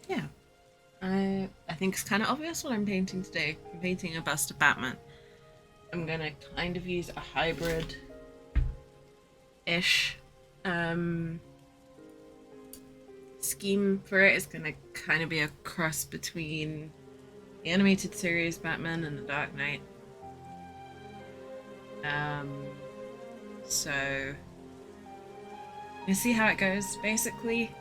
Yeah. I think it's kind of obvious what I'm painting today. I'm painting a bust of Batman. I'm gonna kind of use a hybrid-ish scheme for it. It's gonna kind of be a cross between the animated series Batman and the Dark Knight. Um, so we'll see how it goes. Basically,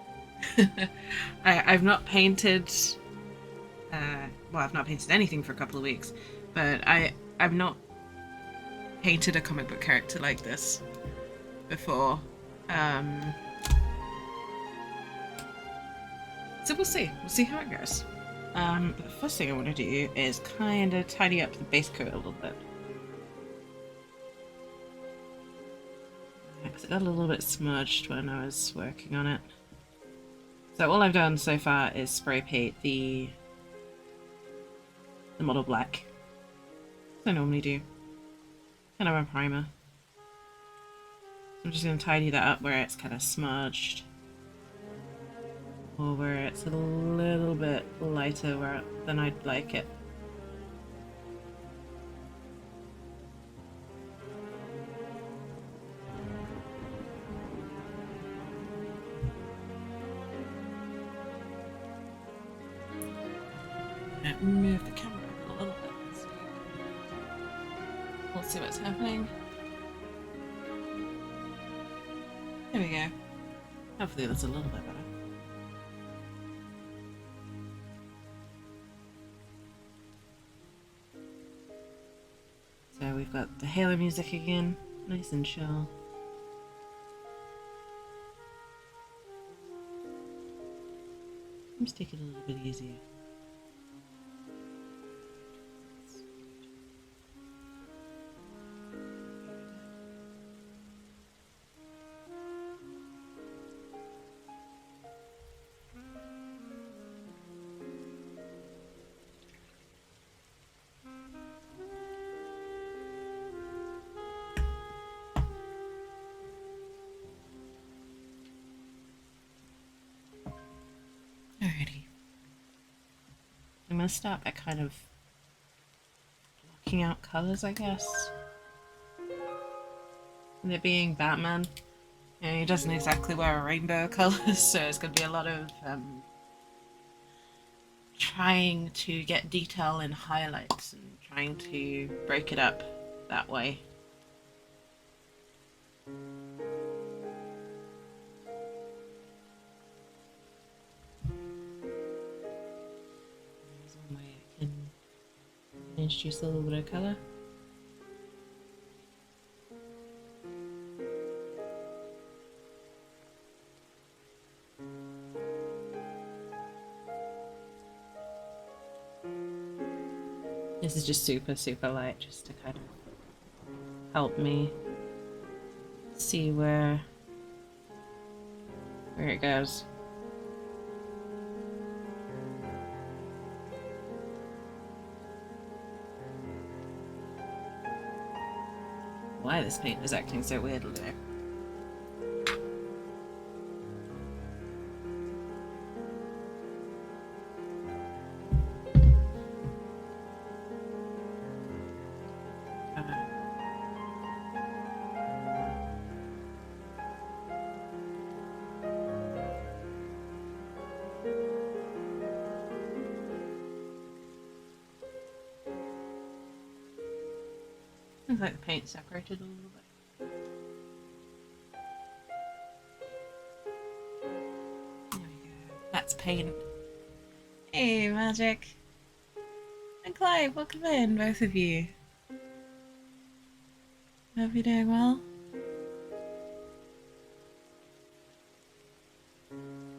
I've not painted. Well, I've not painted anything for a couple of weeks, but I've not painted a comic book character like this before. Um, so we'll see. We'll see how it goes. But the first thing I want to do is kind of tidy up the base coat a little bit. Because it got a little bit smudged when I was working on it. So all I've done so far is spray paint the model black. As I normally do. Kind of a primer. I'm just going to tidy that up where it's kind of smudged. Or where it's a little bit lighter than I'd like it. Move the camera a little bit. We'll see what's happening. There we go. Hopefully that's a little bit better. So we've got the Halo music again, nice and chill. Let's take it a little bit easier. Alrighty. I'm going to start by kind of blocking out colours, I guess. And it being Batman, he doesn't exactly wear a rainbow of colours, so it's going to be a lot of trying to get detail in highlights and trying to break it up that way. There's one way I can introduce a little bit of colour. This is just super light, just to kind of help me see where it goes. Why this paint is acting so weirdly there. Looks like the paint separated a little bit. There we go. That's paint. Hey, Magic. And Clive, welcome in, both of you. Hope you're doing well.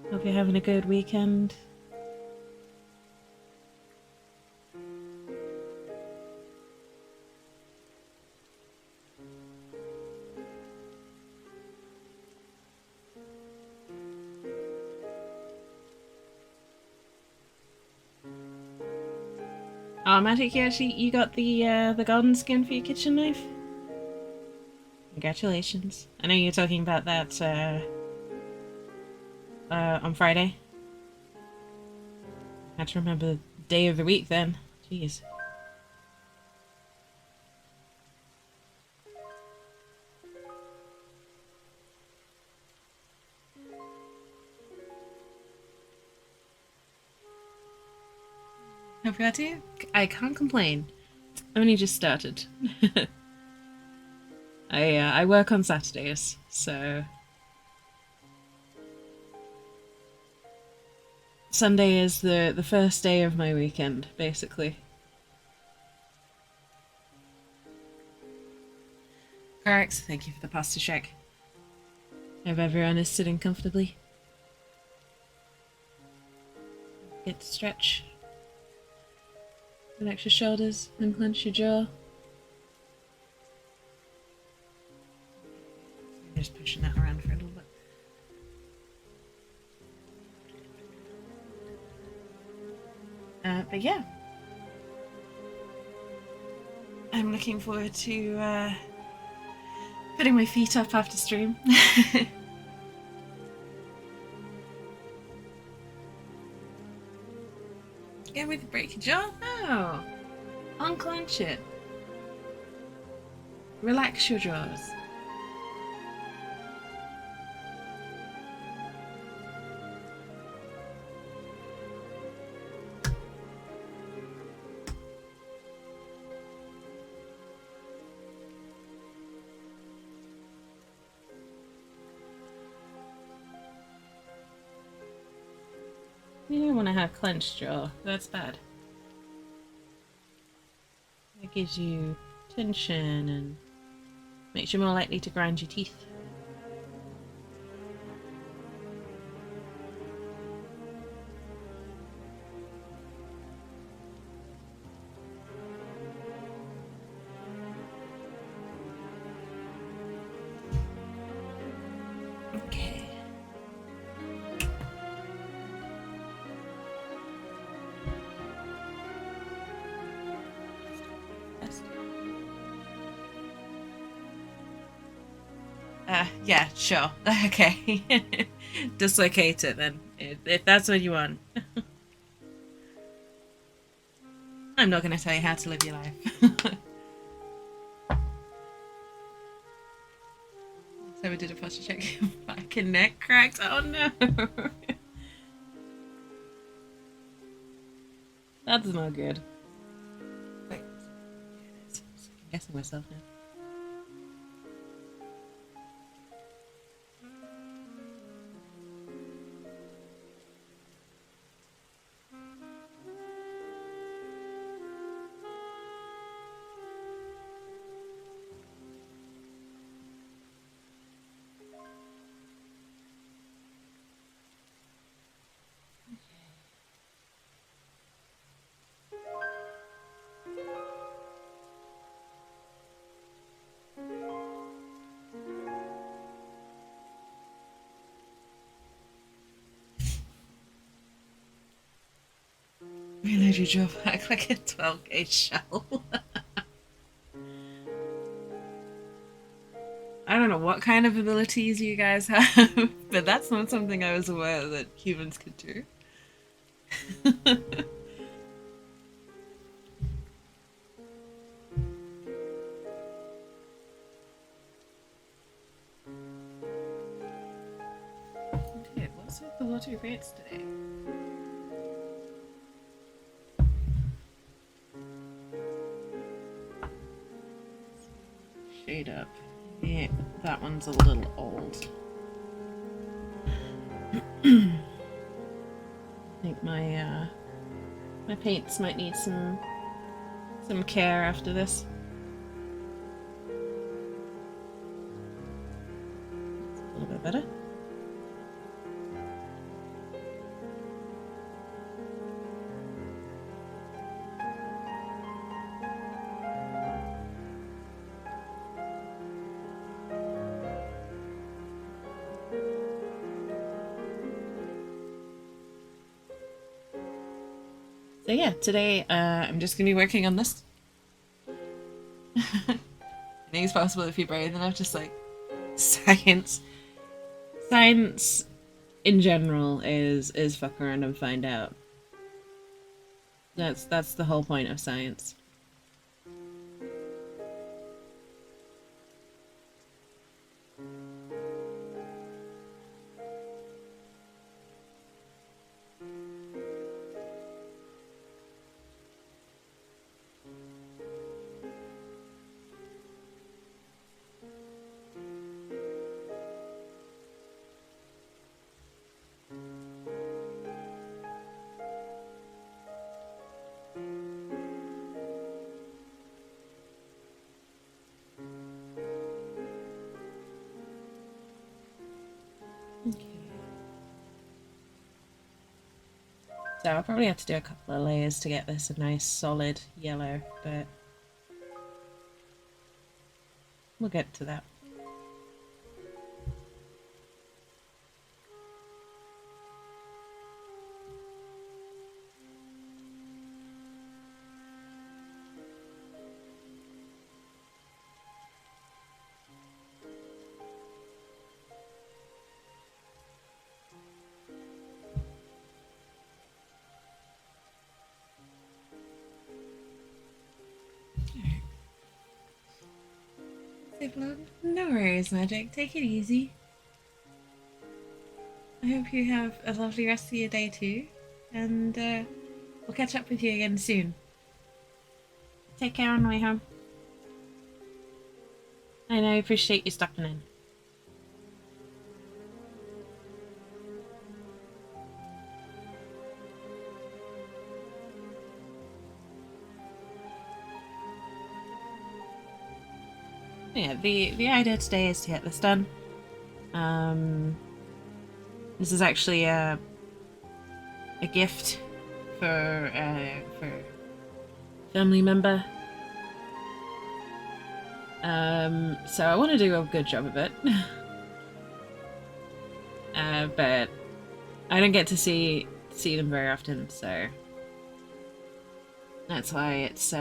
Hope you're having a good weekend. Oh, Magic, you got the golden skin for your kitchen knife? Congratulations. I know you're talking about that on Friday. I had to remember the day of the week then. Jeez. Have you had to? I can't complain. It's only just started. I work on Saturdays, so Sunday is the first day of my weekend, basically. Correct. Thank you for the pasta check. Hope everyone is sitting comfortably. Get to stretch. Relax your shoulders, unclench your jaw. Just pushing that around for a little bit. But yeah. I'm looking forward to putting my feet up after stream. Go with break your jaw? No. Unclench it. Relax your jaws. You don't want to have clenched jaw. That's bad. It gives you tension and makes you more likely to grind your teeth. Okay. Yeah, sure. Okay. Dislocate it then, if that's what you want. I'm not going to tell you how to live your life. So we did a posture check. Back and neck cracked. Oh no. That's not good. Wait. I'm guessing myself now. Realize you drove back like a 12 gauge shell. I don't know what kind of abilities you guys have, but that's not something I was aware that humans could do. Okay, what's with the water rates today? Shade up. Yeah, that one's a little old. I think my my paints might need some care after this. That's a little bit better. So yeah, today I'm just going to be working on this. I think it's possible if you're brave enough, just like science in general is fuck around and find out. That's the whole point of science. Okay. So I'll probably have to do a couple of layers to get this a nice solid yellow, but we'll get to that. No worries, Magic. Take it easy. I hope you have a lovely rest of your day too, and we'll catch up with you again soon. Take care on the way home. And I appreciate you stopping in. Yeah, the idea today is to get this done. This is actually a gift for family member. So I want to do a good job of it. But I don't get to see them very often, so that's why it's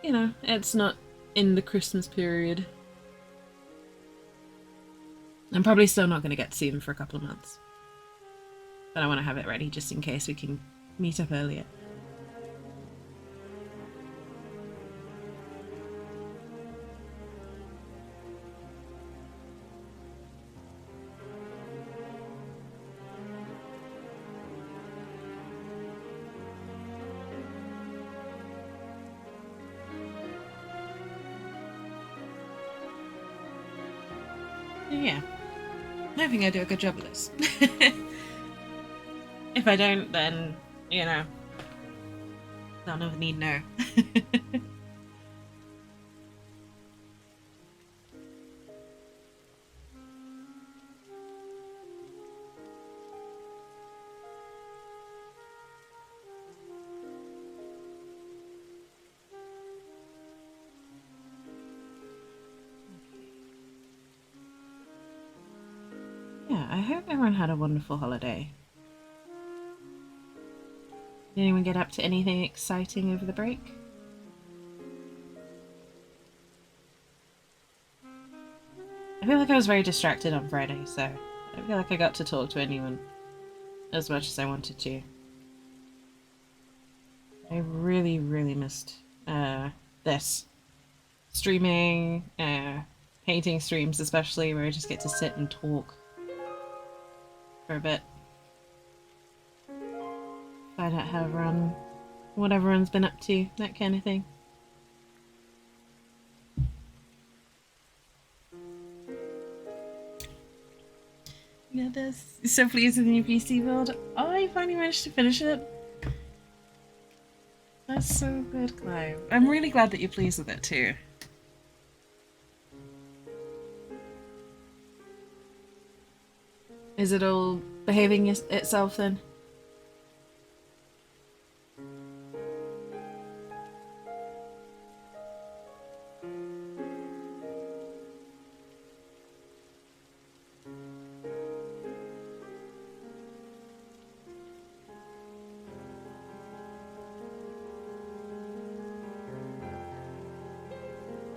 you know, it's not in the Christmas period. I'm probably still not going to get to see them for a couple of months. But I want to have it ready just in case we can meet up earlier. Yeah. I think I do a good job of this. If I don't, then, you know, they'll never need know. Yeah, I hope everyone had a wonderful holiday. Did anyone get up to anything exciting over the break? I feel like I was very distracted on Friday, so I don't feel like I got to talk to anyone as much as I wanted to. I really, really missed this. Streaming, painting streams especially, where I just get to sit and talk for a bit. Find out how what everyone's been up to, that kind of thing. Yeah, this so pleased with the new PC build. Oh, I finally managed to finish it. That's so good, Clive. I'm really glad that you're pleased with it too. Is it all behaving itself then?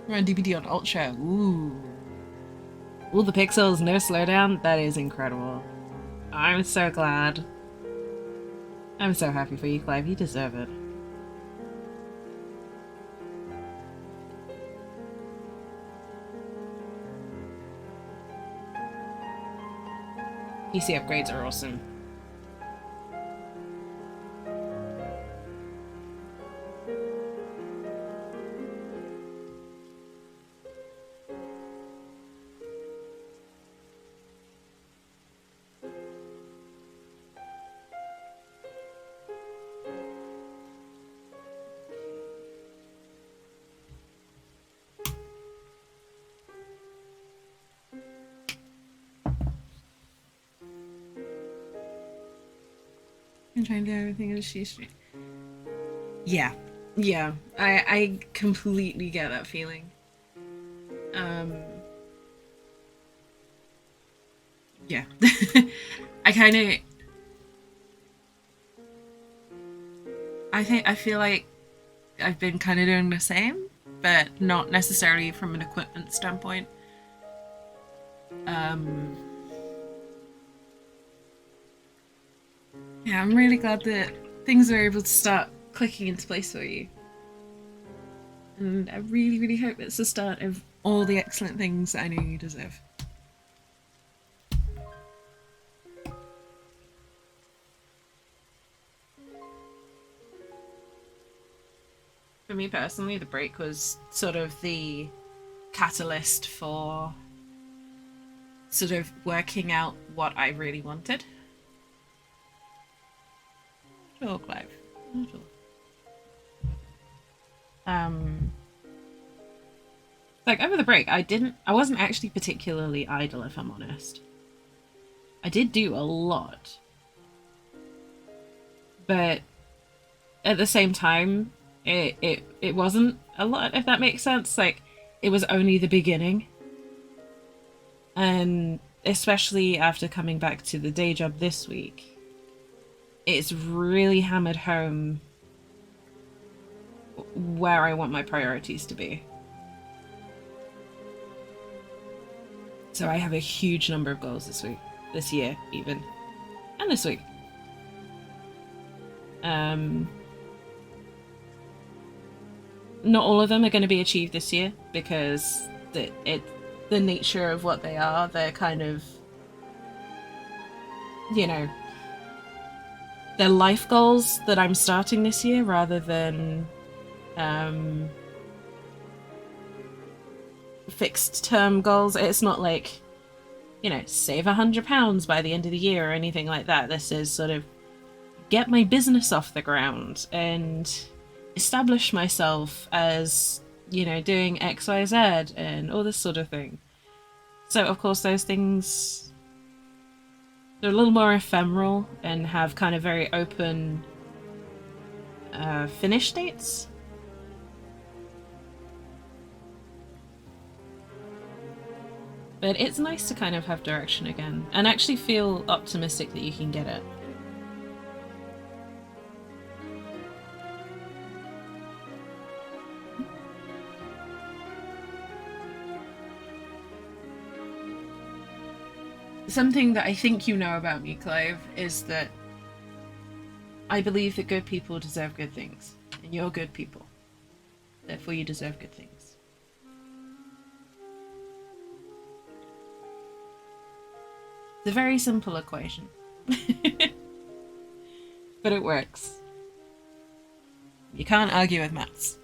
Run DBD on Ultra. Ooh. All the pixels, no slowdown. That is incredible. I'm so glad. I'm so happy for you, Clive. You deserve it. PC upgrades are awesome. I'm trying to do everything in a shoestring. Yeah, yeah. I completely get that feeling. Um, yeah. I kind of. I feel like I've been kind of doing the same, but not necessarily from an equipment standpoint. Um, yeah, I'm really glad that things are able to start clicking into place for you. And I really, really hope it's the start of all the excellent things that I know you deserve. For me personally, the break was sort of the catalyst for sort of working out what I really wanted. Sure, Clive. Sure. Um, like over the break, I wasn't actually particularly idle, if I'm honest. I did do a lot, but at the same time, it wasn't a lot, if that makes sense. Like, it was only the beginning. And especially after coming back to the day job this week, it's really hammered home where I want my priorities to be. So I have a huge number of goals this year even, and this week. Not all of them are going to be achieved this year because the nature of what they are. They're kind of, you know, they're life goals that I'm starting this year rather than fixed term goals. It's not like, save £100 by the end of the year or anything like that. This is sort of get my business off the ground and establish myself as, doing XYZ and all this sort of thing. So, of course, those things, they're a little more ephemeral and have kind of very open finish dates. But it's nice to kind of have direction again and actually feel optimistic that you can get it. Something that I think you know about me, Clive, is that I believe that good people deserve good things. And you're good people. Therefore, you deserve good things. It's a very simple equation. But it works. You can't argue with maths.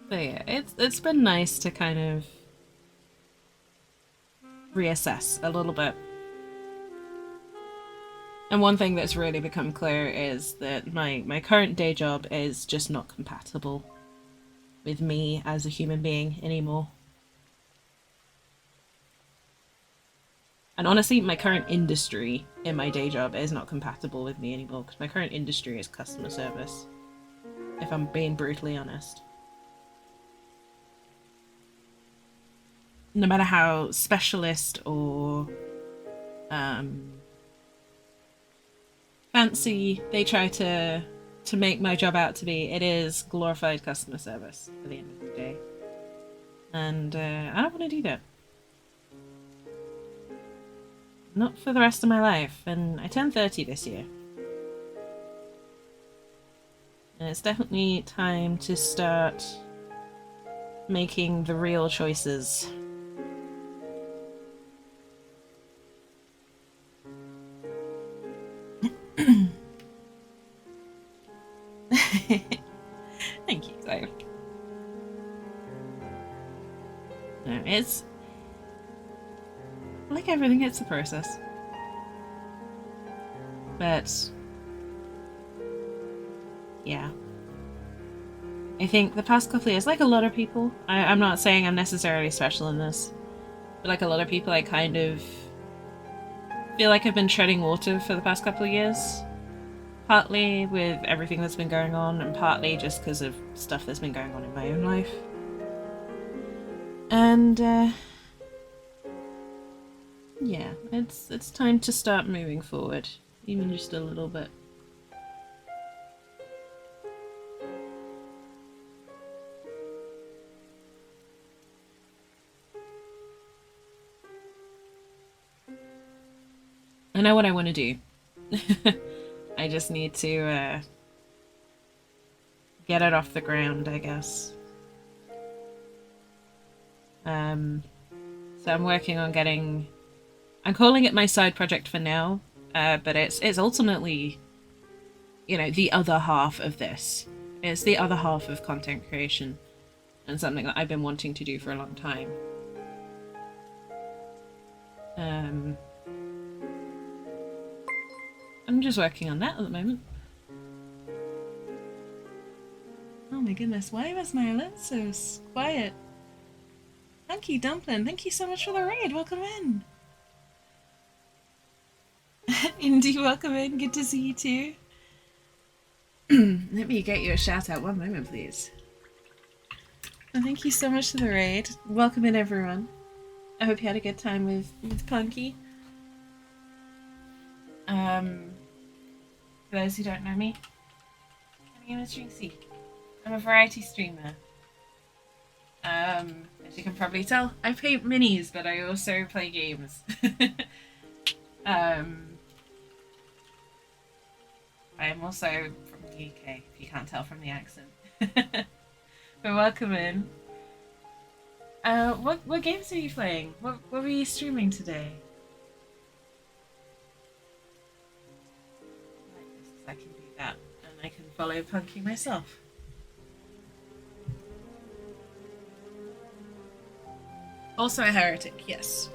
But yeah, it's been nice to kind of reassess a little bit. And one thing that's really become clear is that my current day job is just not compatible with me as a human being anymore. And honestly, my current industry in my day job is not compatible with me anymore because my current industry is customer service, if I'm being brutally honest. No matter how specialist or fancy they try to make my job out to be, it is glorified customer service at the end of the day. And I don't want to do that. Not for the rest of my life. And I turned 30 this year. And it's definitely time to start making the real choices. Thank you, Clive. No, it's like everything, it's a process. But yeah. I think the past couple of years, like a lot of people, I'm not saying I'm necessarily special in this, but like a lot of people, I kind of feel like I've been treading water for the past couple of years. Partly with everything that's been going on, and partly just because of stuff that's been going on in my own life. And yeah, it's time to start moving forward, even just a little bit. I know what I want to do. I just need to get it off the ground, I guess. So I'm working on getting... I'm calling it my side project for now, but it's ultimately, you know, the other half of this. It's the other half of content creation, and something that I've been wanting to do for a long time. I'm just working on that at the moment. Oh my goodness, why was my alert so quiet? Funky Dumpling, thank you so much for the raid. Welcome in. Indy, welcome in. Good to see you too. Let me get you a shout out. One moment, please. Oh, thank you so much for the raid. Welcome in, everyone. I hope you had a good time with Punky. For those who don't know me, my name is Tracy. I'm a variety streamer. As you can probably tell, I paint minis, but I also play games. I'm also from the UK, if you can't tell from the accent. But welcome in. What games are you playing? What were you streaming today? I can do that, and I can follow Punky myself. Also a heretic, yes.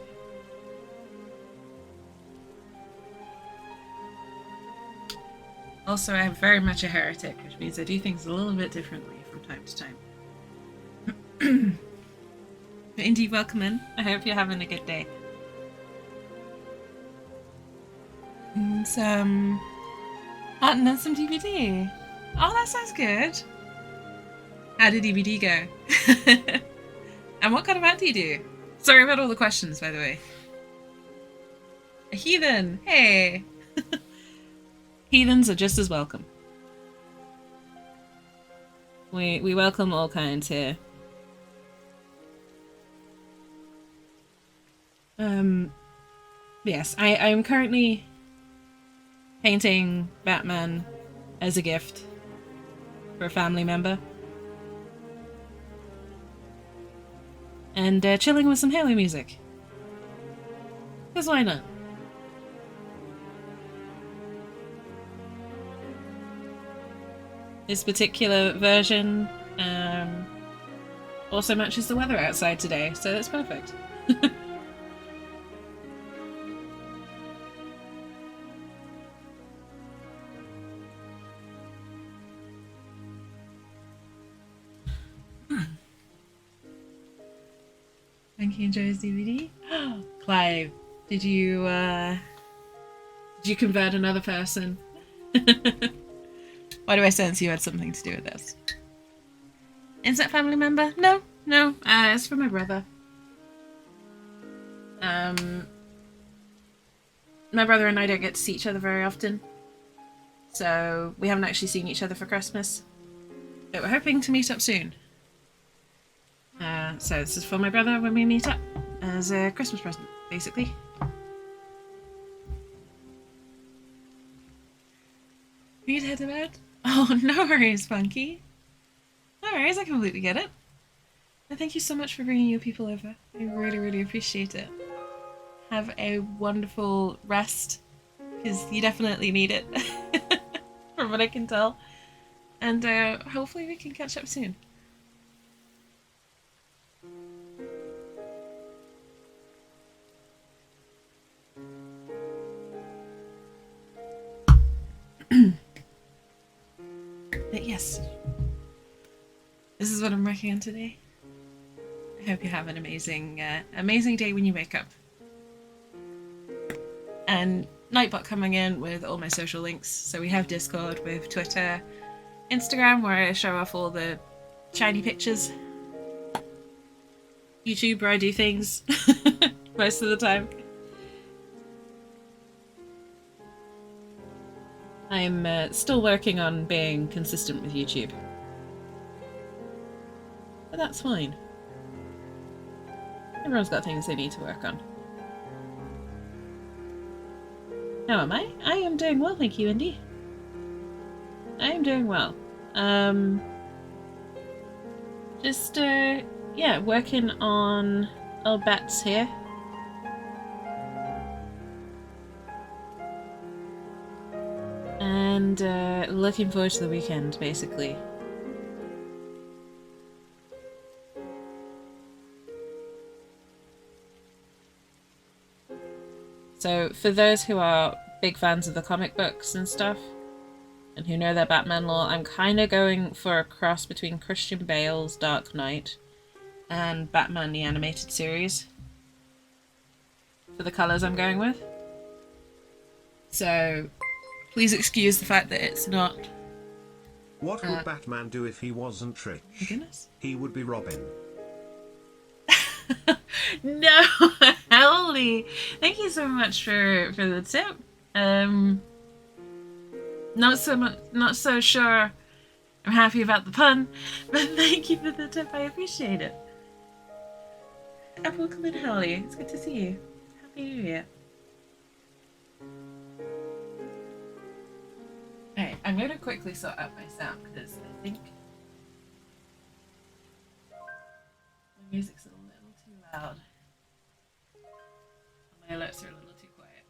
Also, I'm very much a heretic, which means I do things a little bit differently from time to time. But Indy, welcome in. I hope you're having a good day. And some hunting and some DBD. Oh, that sounds good. How did DBD go? And what kind of art do you do? Sorry about all the questions, by the way. A heathen! Hey! Heathens are just as welcome. We welcome all kinds here. Yes, I'm currently painting Batman as a gift for a family member. And chilling with some Halo music. Because why not? This particular version also matches the weather outside today, so that's perfect. Thank you, enjoys DVD. Clive, did you convert another person? Why do I sense you had something to do with this? Is that family member? No, no. It's from my brother. My brother and I don't get to see each other very often. So we haven't actually seen each other for Christmas, but we're hoping to meet up soon. So this is for my brother when we meet up as a Christmas present, basically. Need to head to bed? Oh, no worries, Funky. No worries, I completely get it. And thank you so much for bringing your people over. I really, really appreciate it. Have a wonderful rest, because you definitely need it, from what I can tell. And hopefully we can catch up soon. But yes, this is what I'm working on today. I hope you have an amazing, amazing day when you wake up. And Nightbot coming in with all my social links. So we have Discord with Twitter, Instagram, where I show off all the shiny pictures. YouTube, where I do things most of the time. I'm still working on being consistent with YouTube. But that's fine. Everyone's got things they need to work on. How am I? I am doing well, thank you, Indy. I am doing well. Just, yeah, working on old bats here. And looking forward to the weekend, basically. So, for those who are big fans of the comic books and stuff, and who know their Batman lore, I'm kind of going for a cross between Christian Bale's Dark Knight and Batman the Animated Series for the colours I'm going with. So, please excuse the fact that it's not... What would Batman do if he wasn't rich? My goodness. He would be Robin. No, Howley! Thank you so much for the tip. Not so sure I'm happy about the pun, but thank you for the tip. I appreciate it. And welcome in, Howley. It's good to see you. Happy New Year. Alright, I'm going to quickly sort out my sound because I think my music's a little too loud. My alerts are a little too quiet.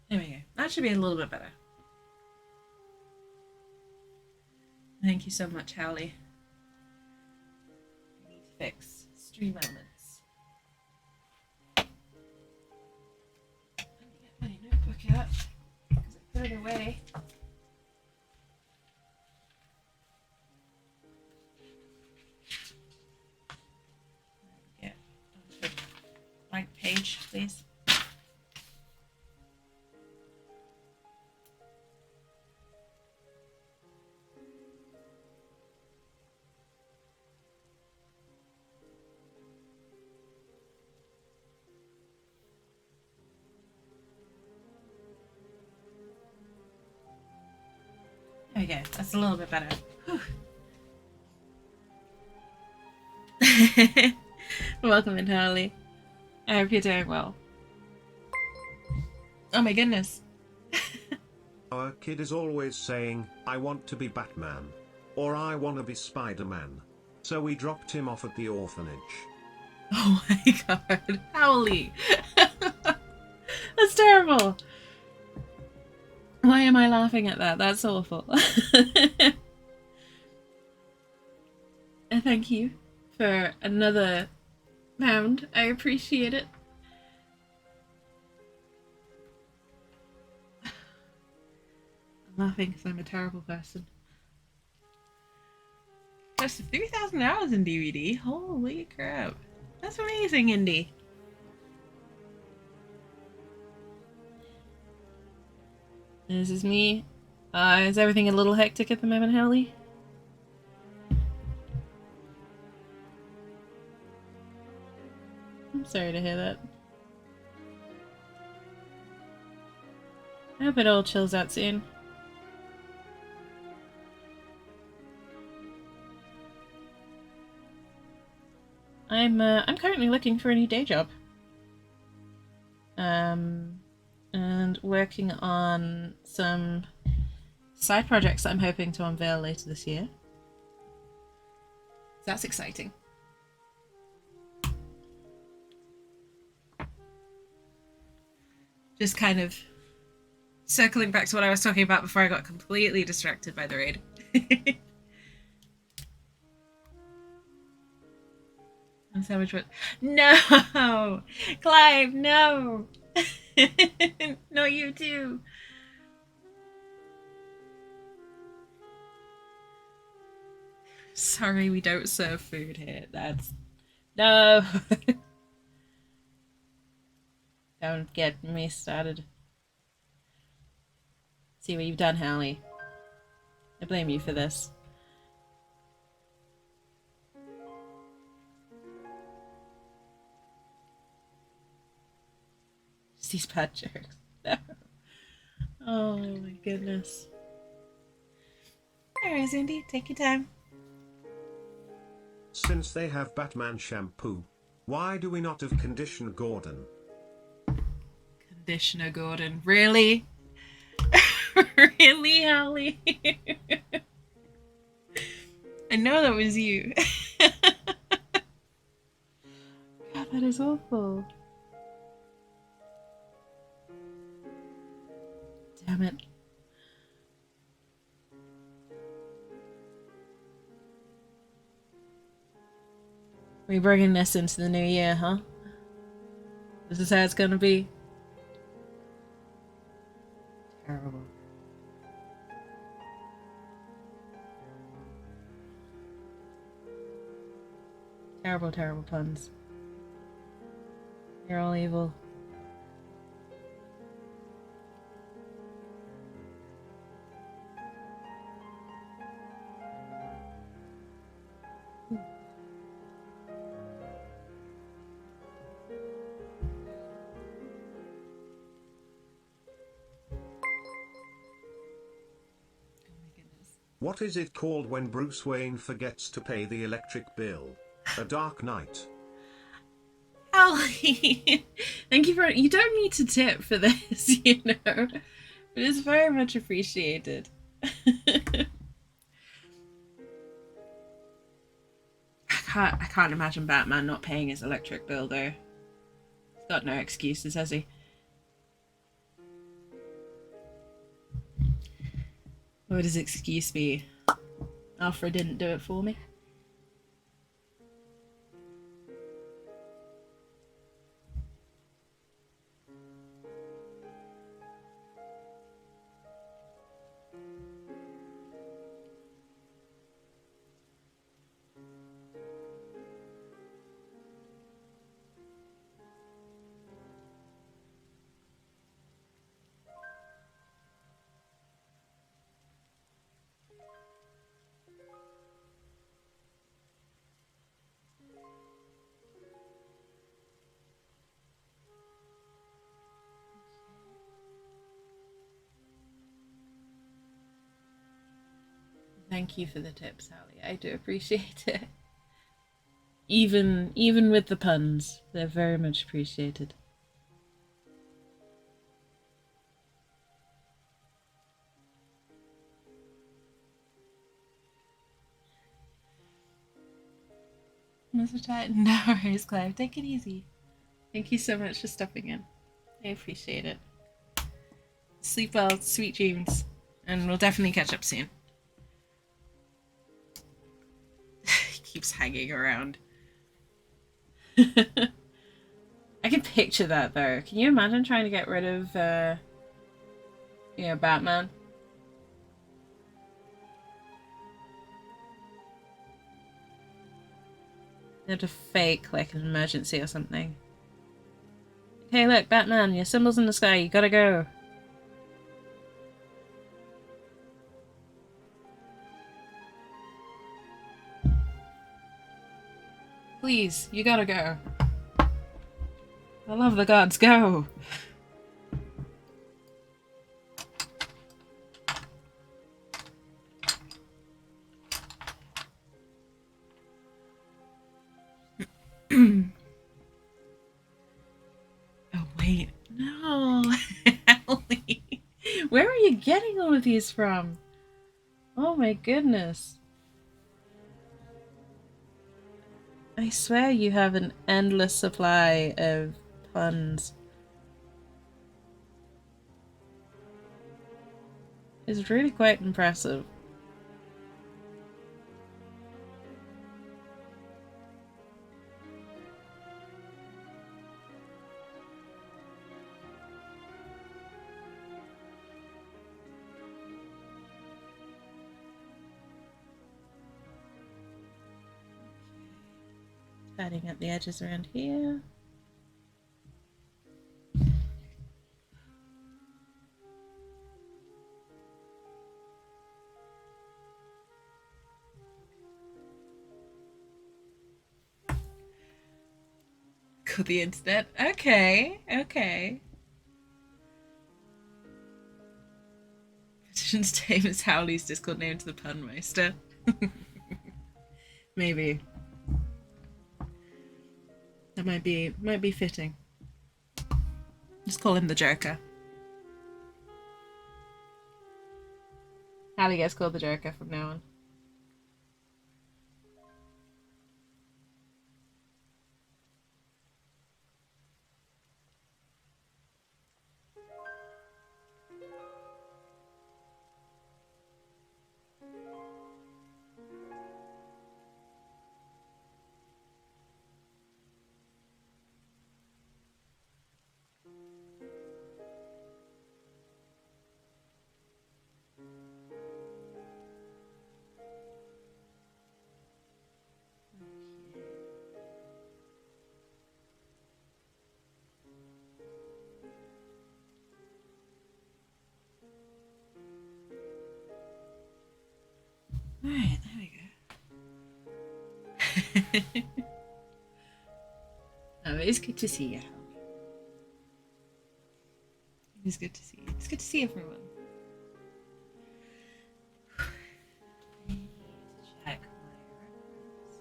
There we go. That should be a little bit better. Thank you so much, Howley. I need to fix stream elements. Let me get my notebook out because I put it away. Blank page, please. There we go. That's a little bit better. Welcome in, Harley. I hope you're doing well. Oh my goodness. Our kid is always saying, I want to be Batman. Or I want to be Spider-Man. So we dropped him off at the orphanage. Oh my god. Howley. That's terrible. Why am I laughing at that? That's awful. And thank you for another pound. I appreciate it. I'm laughing because I'm a terrible person. Close to 3,000 hours in DVD. Holy crap. That's amazing, Indy. This is me. Is everything a little hectic at the moment, Howley? I'm sorry to hear that. I hope it all chills out soon. I'm currently looking for a new day job. And working on some side projects that I'm hoping to unveil later this year. That's exciting. Just kind of circling back to what I was talking about before I got completely distracted by the raid. And so much. No! Clive, no! No, you too! Sorry, we don't serve food here. That's... No! Don't get me started. See what you've done, Hallie. I blame you for this. Just these bad jokes. No. Oh my goodness. Alright, Cindy, take your time. Since they have Batman shampoo, why do we not have Conditioner Gordon? Conditioner Gordon. Really? Really, Hallie? I know that was you. God, that is awful. Damn it. We're bringing this into the new year, huh? This is how it's gonna be. Terrible. Terrible, terrible puns. You're all evil. What is it called when Bruce Wayne forgets to pay the electric bill? A Dark Knight. Hallie! Thank you for... You don't need to tip for this, you know. But it's very much appreciated. I can't imagine Batman not paying his electric bill, though. He's got no excuses, has he? What would his excuse be? Alfred didn't do it for me. Thank you for the tips, Hallie. I do appreciate it. Even with the puns, they're very much appreciated. Mr. Tight, no worries, Clive. Take it easy. Thank you so much for stopping in. I appreciate it. Sleep well, sweet dreams, and we'll definitely catch up soon. He keeps hanging around. I can picture that though. Can you imagine trying to get rid of, Batman? You have to fake like an emergency or something. Hey, look, Batman, your symbol's in the sky. You gotta go. Please, you gotta go. I love the gods, go! Wait, no. Ellie. Where are you getting all of these from? Oh my goodness. I swear you have an endless supply of puns. It's really quite impressive. Tidying up the edges around here. Call the internet. Okay, okay. Petition's name is Howley's Discord name to the Punmeister. Maybe. That might be fitting. Just call him the Joker. Howley gets called the Joker from now on. Alright, there we go. Oh, it is good to see you, Howley. It is good to see you. It's good to see everyone. Check my records.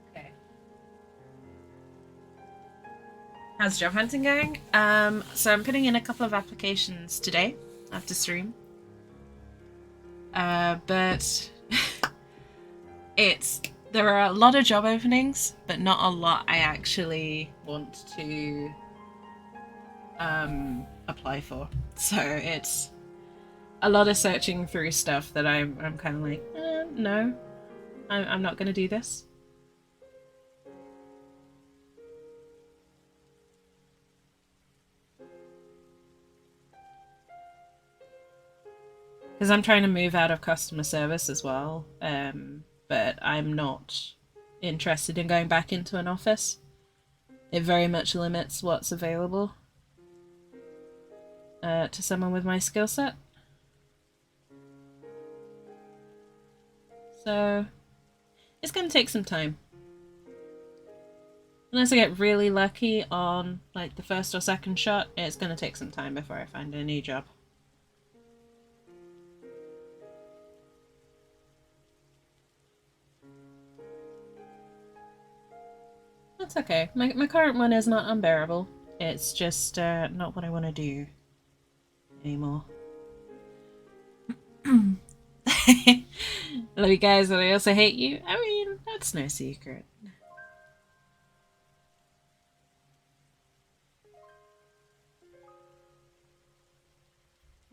Okay. How's job hunting going? So I'm putting in a couple of applications today after stream. But there are a lot of job openings, but not a lot I actually want to apply for. So it's a lot of searching through stuff that I'm kind of like, no, I'm not going to do this. Because I'm trying to move out of customer service as well, but I'm not interested in going back into an office. It very much limits what's available to someone with my skill set. So it's going to take some time. Unless I get really lucky on like the first or second shot, it's going to take some time before I find a new job. That's okay. My current one is not unbearable. It's just not what I want to do anymore. Love you guys, but I also hate you. I mean, that's no secret.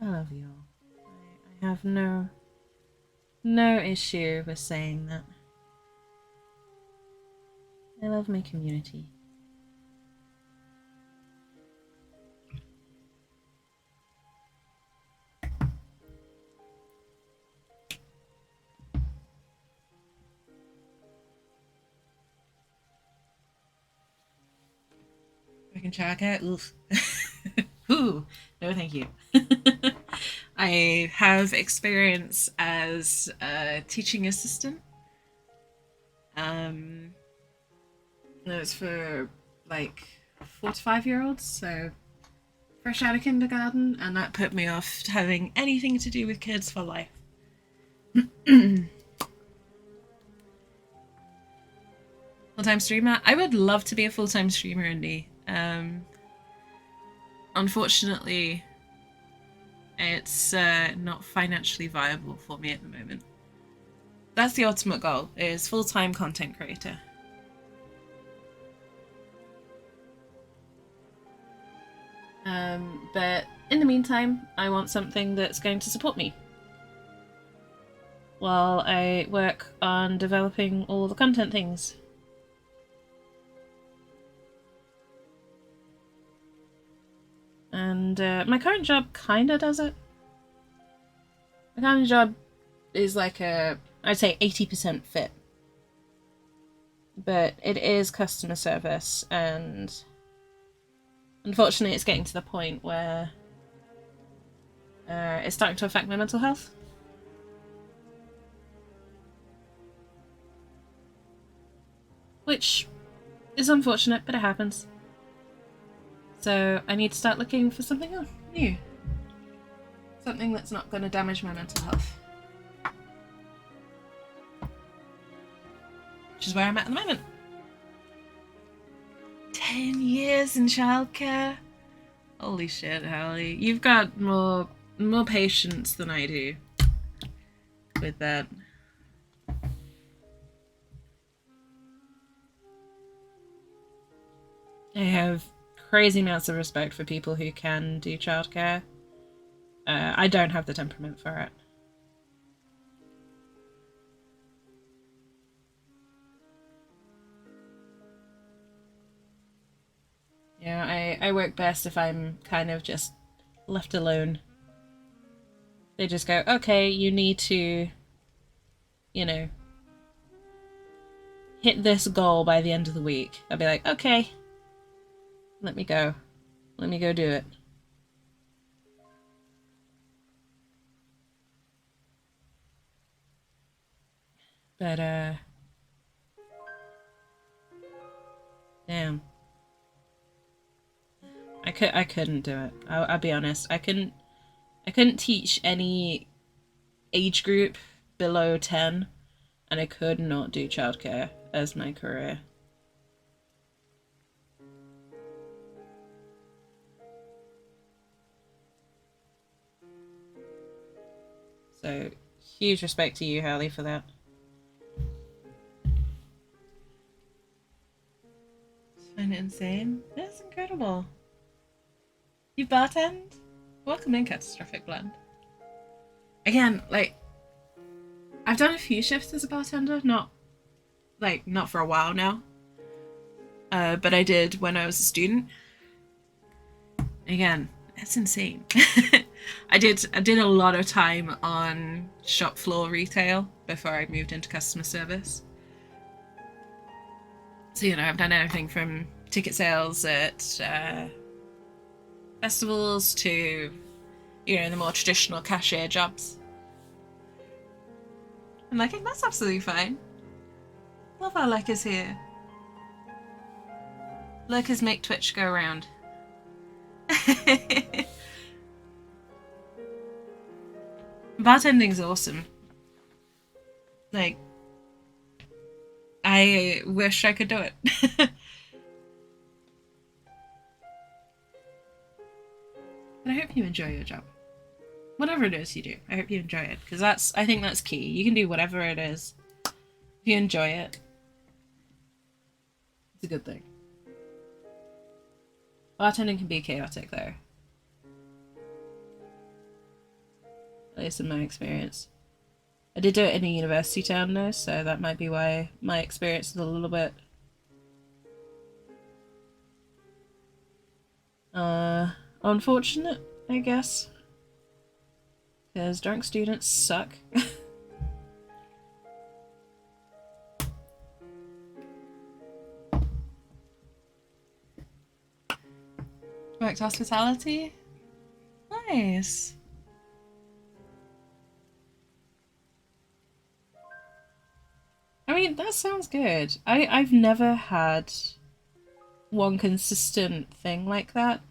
I love you all. I have no issue with saying that. I love my community. I can check it. Oof. Ooh, no thank you. I have experience as a teaching assistant. It's for like 4 to 5-year-olds, so fresh out of kindergarten, and that put me off having anything to do with kids for life. Full-time streamer? I would love to be a full-time streamer, Indy. Unfortunately, it's not financially viable for me at the moment. That's the ultimate goal, is full-time content creator. But in the meantime, I want something that's going to support me while I work on developing all the content things. And my current job kinda does it. My current job is like I'd say 80% fit. But it is customer service, and unfortunately it's getting to the point where it's starting to affect my mental health. Which is unfortunate, but it happens. So I need to start looking for something new. Something that's not going to damage my mental health. Which is where I'm at the moment. 10 years in childcare? Holy shit, Hallie. You've got more patience than I do with that. I have crazy amounts of respect for people who can do childcare. I don't have the temperament for it. Yeah, I work best if I'm kind of just left alone. They just go, okay, you need to, you know, hit this goal by the end of the week. I'll be like, okay, let me go. Let me go do it. But, damn. I couldn't do it. I'll be honest. I couldn't teach any age group below 10, and I could not do childcare as my career. So, huge respect to you, Hallie, for that. I find it insane. That's incredible. You bartend? Welcome in, Catastrophic Blend. Again, like, I've done a few shifts as a bartender, not for a while now. But I did when I was a student. Again, that's insane. I did a lot of time on shop floor retail before I moved into customer service. So, you know, I've done everything from ticket sales at festivals to, you know, the more traditional cashier jobs. And I think that's absolutely fine. Love our lurkers here. Lurkers make Twitch go round. Bartending's awesome. Like, I wish I could do it. But I hope you enjoy your job. Whatever it is you do, I hope you enjoy it. Because I think that's key. You can do whatever it is. If you enjoy it, it's a good thing. Bartending can be chaotic, though. At least in my experience. I did do it in a university town, though, so that might be why my experience is a little bit... unfortunate, I guess. Because drunk students suck. Worked hospitality? Nice. I mean, that sounds good. I've never had one consistent thing like that,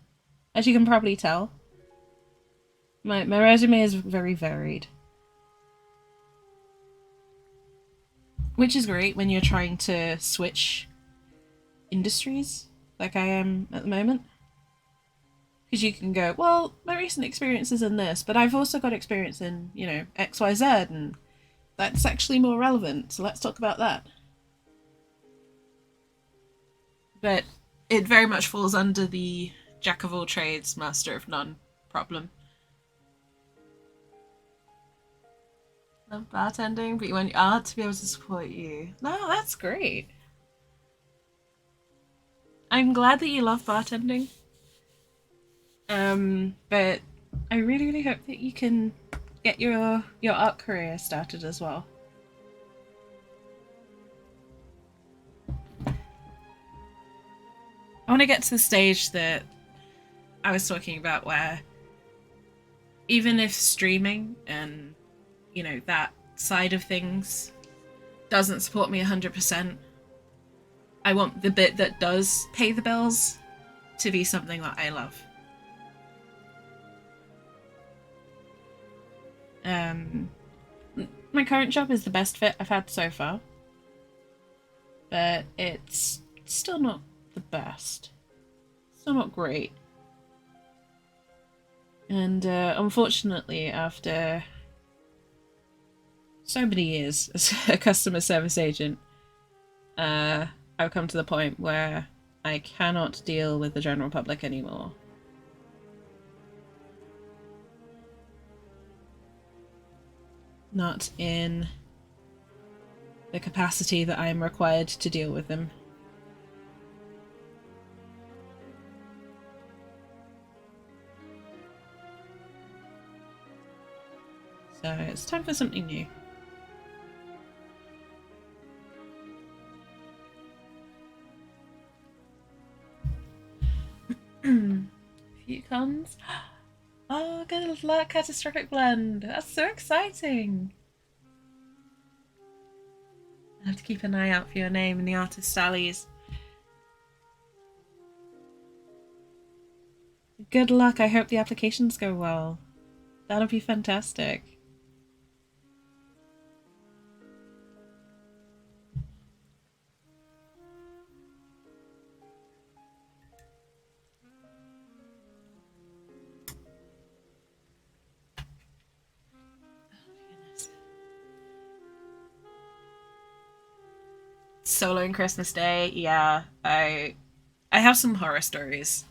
as you can probably tell. My resume is very varied. Which is great when you're trying to switch industries like I am at the moment. Because you can go, well, my recent experience is in this, but I've also got experience in, you know, XYZ, and that's actually more relevant, so let's talk about that. But it very much falls under the jack of all trades, master of none problem. Love bartending, but you want your art to be able to support you. No, that's great. I'm glad that you love bartending. But I really, really hope that you can get your art career started as well. I want to get to the stage that I was talking about where even if streaming and, you know, that side of things doesn't support me 100%, I want the bit that does pay the bills to be something that I love. My current job is the best fit I've had so far, but it's still not the best. Still not great. And unfortunately, after so many years as a customer service agent, I've come to the point where I cannot deal with the general public anymore. Not in the capacity that I am required to deal with them. So it's time for something new. Few cons. Oh, good luck, Catastrophic Blend. That's so exciting. I have to keep an eye out for your name in the artist tallies. Good luck. I hope the applications go well. That'll be fantastic. Soloing Christmas Day, yeah. I have some horror stories.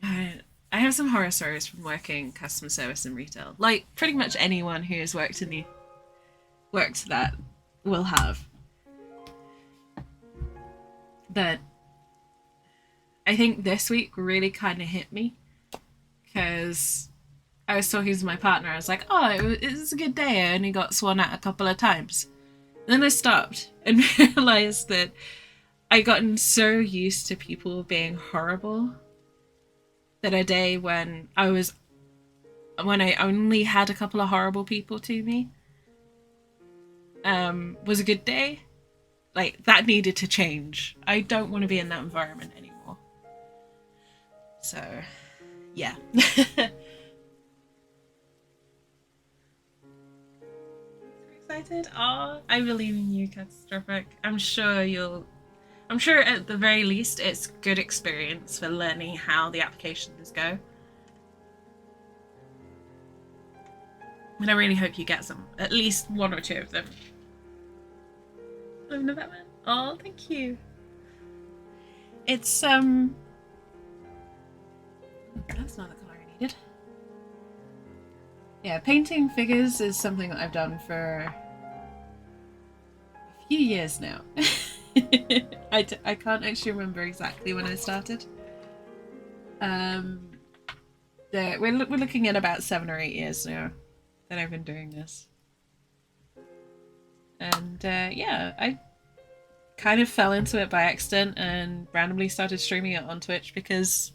I have some horror stories from working customer service and retail. Like pretty much anyone who has worked that will have. But I think this week really kind of hit me because I was talking to my partner. I was like, "Oh, it was a good day. I only got sworn at a couple of times." Then I stopped and realized that I'd gotten so used to people being horrible that a day when I only had a couple of horrible people to me was a good day. Like that needed to change. I don't want to be in that environment anymore. So, yeah. Excited? Oh, I believe in you, Catastrophic. I'm sure at the very least it's good experience for learning how the applications go. And I really hope you get some, at least one or two of them. Love November. Oh, thank you. It's that's not the color I needed. Yeah, painting figures is something that I've done for a few years now. I can't actually remember exactly when I started. We're looking at about 7 or 8 years now that I've been doing this. And yeah, I kind of fell into it by accident and randomly started streaming it on Twitch because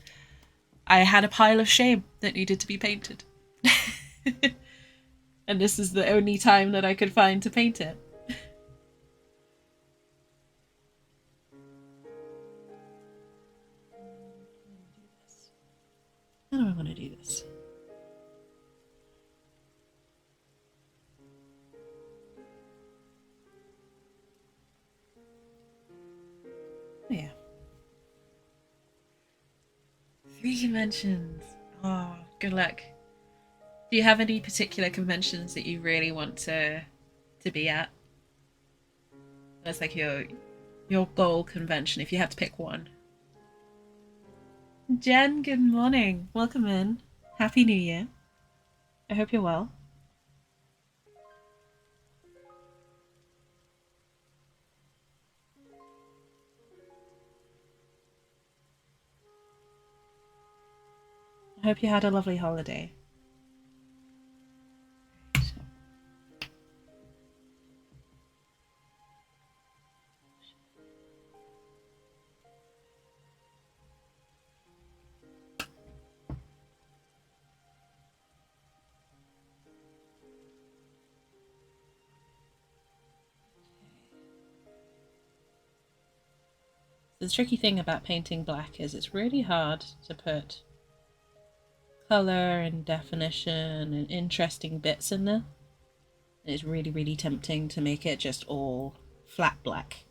I had a pile of shame that needed to be painted. And this is the only time that I could find to paint it. How do I want to do this? yeah. 3 conventions. Oh, good luck. Do you have any particular conventions that you really want to be at? That's like your goal convention if you had to pick one. Jen, good morning. Welcome in. Happy New Year. I hope you're well. I hope you had a lovely holiday. The tricky thing about painting black is it's really hard to put color and definition and interesting bits in there. It's really, really tempting to make it just all flat black.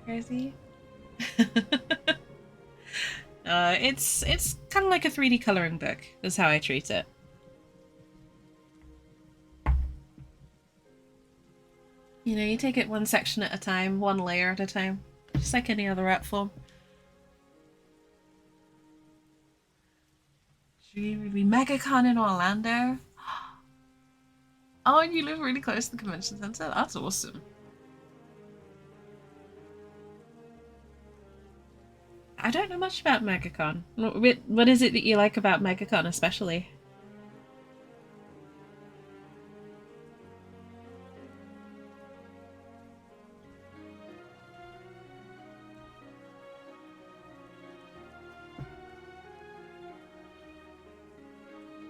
Crazy. It's kind of like a 3D coloring book. That's how I treat it. You know, you take it one section at a time, one layer at a time, just like any other art form. Should we MegaCon in Orlando? Oh, and you live really close to the convention center? That's awesome. I don't know much about MegaCon. What is it that you like about MegaCon especially?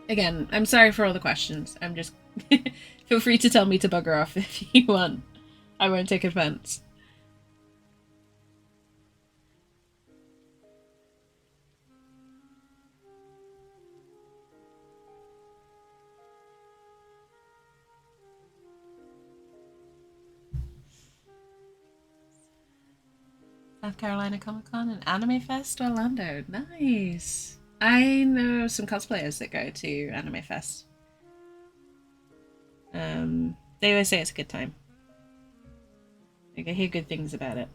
Again, I'm sorry for all the questions. I'm just... Feel free to tell me to bugger off if you want. I won't take offense. South Carolina Comic Con and Anime Fest Orlando. Nice. I know some cosplayers that go to Anime Fest. They always say it's a good time. Like, I hear good things about it.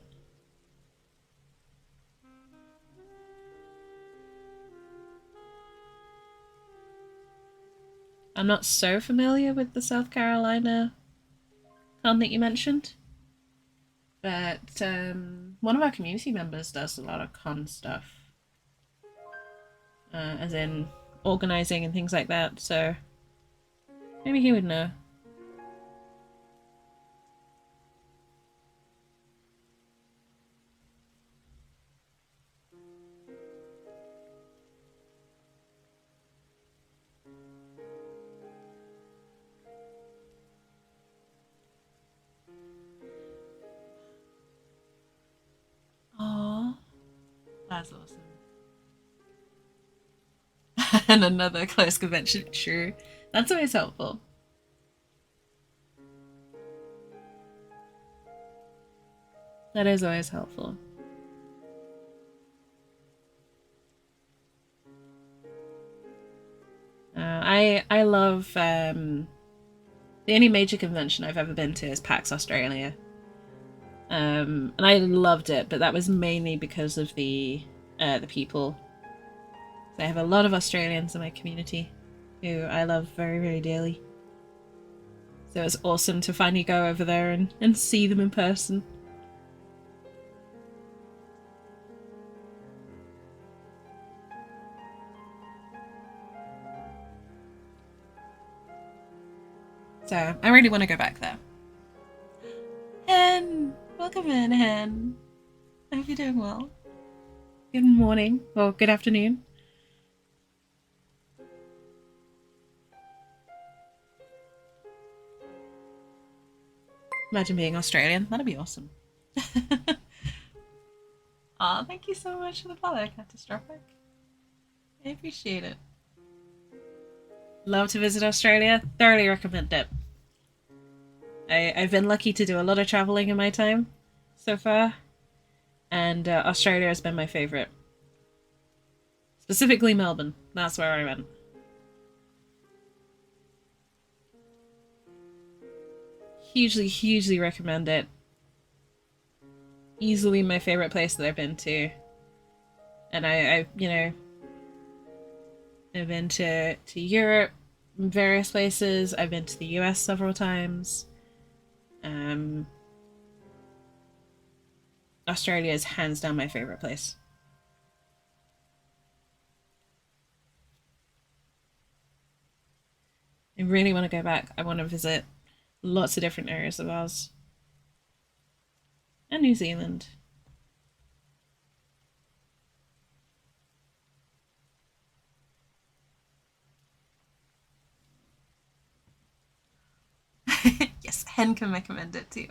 I'm not so familiar with the South Carolina con that you mentioned, but one of our community members does a lot of con stuff, as in organizing and things like that, so maybe he would know. Aww, that's awesome. And another close convention, true. That's always helpful. That is always helpful. I love the only major convention I've ever been to is PAX Australia, and I loved it, but that was mainly because of the people. So I have a lot of Australians in my community who I love very, very dearly. So it's awesome to finally go over there and see them in person. So I really want to go back there. And Welcome in, Hen. I hope you're doing well. Good morning, or good afternoon. Imagine being Australian. That'd be awesome. Aw, thank you so much for the follow, Catastrophic. I appreciate it. Love to visit Australia. Thoroughly recommend it. I've been lucky to do a lot of traveling in my time so far, and Australia has been my favourite. Specifically Melbourne. That's where I went. Hugely, hugely recommend it. Easily my favourite place that I've been to. And I've been to Europe, various places. I've been to the US several times. Australia is hands down my favourite place. I really want to go back. I want to visit lots of different areas of Oz. And New Zealand. Yes, Hen can recommend it too.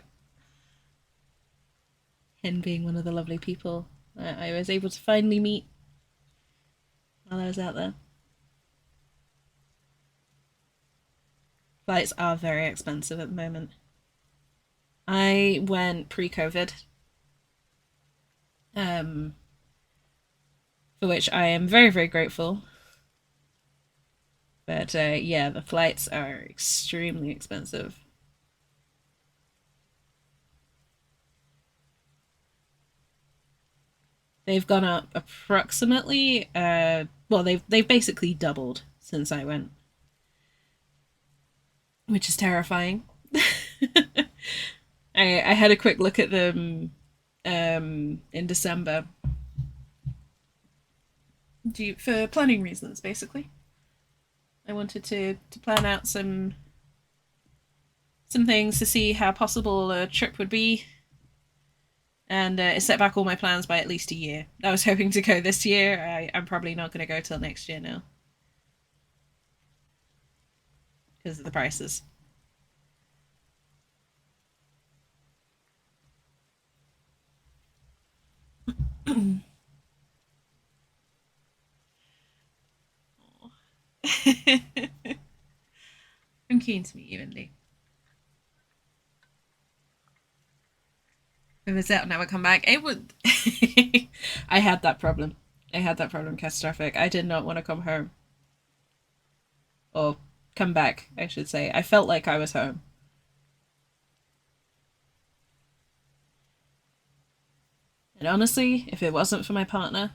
Hen being one of the lovely people I was able to finally meet while I was out there. Flights are very expensive at the moment. I went pre-COVID, for which I am very, very grateful. But yeah, the flights are extremely expensive. They've gone up approximately, well, they've basically doubled since I went, which is terrifying. I had a quick look at them in December for planning reasons, basically. I wanted to plan out some things to see how possible a trip would be, and it set back all my plans by at least a year. I was hoping to go this year. I'm probably not going to go till next year now because of the prices. I'm keen to meet you, Indy. If it's out, never come back. It would. I had that problem. I had that problem, catastrophic. I did not want to come home. Or come back, I should say. I felt like I was home. And honestly, if it wasn't for my partner,